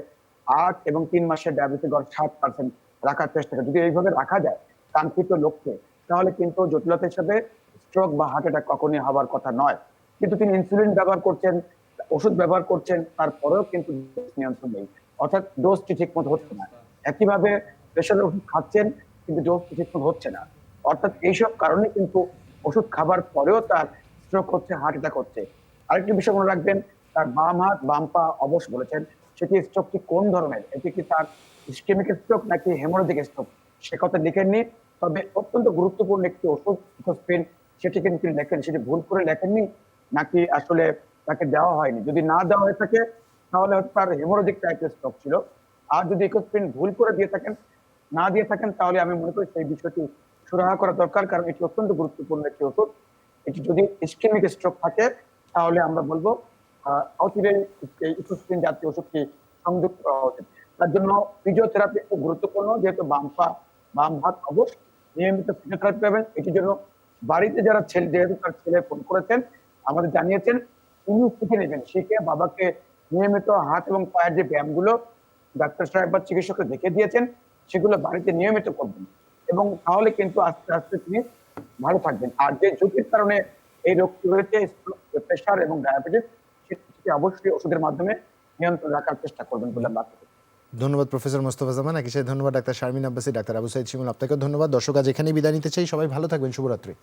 [SPEAKER 3] 8 এবং 3 মাসের ডায়াবেটিস গড় 60% রাখার চেষ্টা করি। যদি এইভাবে রাখা যায় কাঙ্ক্ষিত লক্ষ্যে, তাহলে কিন্তু জটিলতা হিসেবে স্ট্রোক বা হার্ট অ্যাটাক কখনই হওয়ার কথা নয়। কিন্তু তিনি ইনসুলিন ব্যবহার করছেন, ওষুধ ব্যবহার করছেন, তারপরেও কিন্তু নিয়ন্ত্রণ নেই, অর্থাৎ ডোজটি ঠিক মতো হচ্ছে না। একইভাবে প্রেশারের ওষুধ খাচ্ছেন কিন্তু ডোজটি ঠিক মতো হচ্ছে না। অর্থাৎ এইসব কারণে কিন্তু ওষুধ খাবার পরেও তার স্ট্রোক হচ্ছে, হার্ট অ্যাটাক হচ্ছে। আরেকটি বিষয় মনে রাখবেন, তার বাম হাত বাম পা অবশ বলেছেন, সেটি স্ট্রোকটি কোন ধরনের, এটি কি তার ইসকেমিক স্ট্রোক নাকি হেমোরেজিক স্ট্রোক, সে কথা লিখেননি। তবে অত্যন্ত গুরুত্বপূর্ণ একটি ওষুধ ইকোস্প্রিন, সেটি কিন্তু তিনি লেখেন, সেটি ভুল করে লেখেননি নাকি আসলে তাকে দেওয়া হয়নি। যদি না দেওয়া হয়ে থাকে তাহলে হয়তো তার হেমোরোজিক টাইপের স্ট্রোক ছিল। আর যদি ইকোস্প্রিন ভুল করে দিয়ে থাকেন, না দিয়ে থাকেন, তাহলে আমি মনে করি সেই বিষয়টি সুরাহা করা দরকার, কারণ এটি অত্যন্ত গুরুত্বপূর্ণ একটি ওষুধ। এটি যদি ইসকেমিক স্ট্রোক থাকে তাহলে আমরা বলবো অচিরে এই ইকোস্প্রিন জাতীয় ওষুধটি সংযুক্ত করা উচিত। তার জন্য ফিজিওথেরাপি খুব গুরুত্বপূর্ণ, যেহেতু বাম হাত অবশ, নিয়মিত ফিজিওথেরাপি পাবেন। এটির জন্য বাড়িতে যারা যেহেতু তার ছেলে ফোন করেছেন, আমাদের জানিয়েছেন, তিনি শিখে নেবেন, শিখে বাবাকে নিয়মিত হাত এবং পায়ের যে ব্যায়ামগুলো ডাক্তার সাহেব বা চিকিৎসককে দেখে দিয়েছেন সেগুলো বাড়িতে নিয়মিত করবেন, এবং তাহলে কিন্তু আস্তে আস্তে তিনি ভালো থাকবেন। আর যে ঝুঁকির কারণে এই রোগটি হয়েছে, প্রেশার এবং ডায়াবেটিস, সেটি অবশ্যই ওষুধের মাধ্যমে নিয়ন্ত্রণ রাখার চেষ্টা করবেন বলে আমরা আশা করি।
[SPEAKER 1] ধন্যবাদ প্রফেসর মোস্তফা জামান, একই সাথে ধন্যবাদ ডাক্তার শারমিন আব্বাসী, ডাক্তার আবু সাইদ শিমুল, আপনাকেও ধন্যবাদ। দর্শক আজ এখানেই বিদায় নিতে চাই, সবাই ভালো থাকবেন, শুভরাত্রি।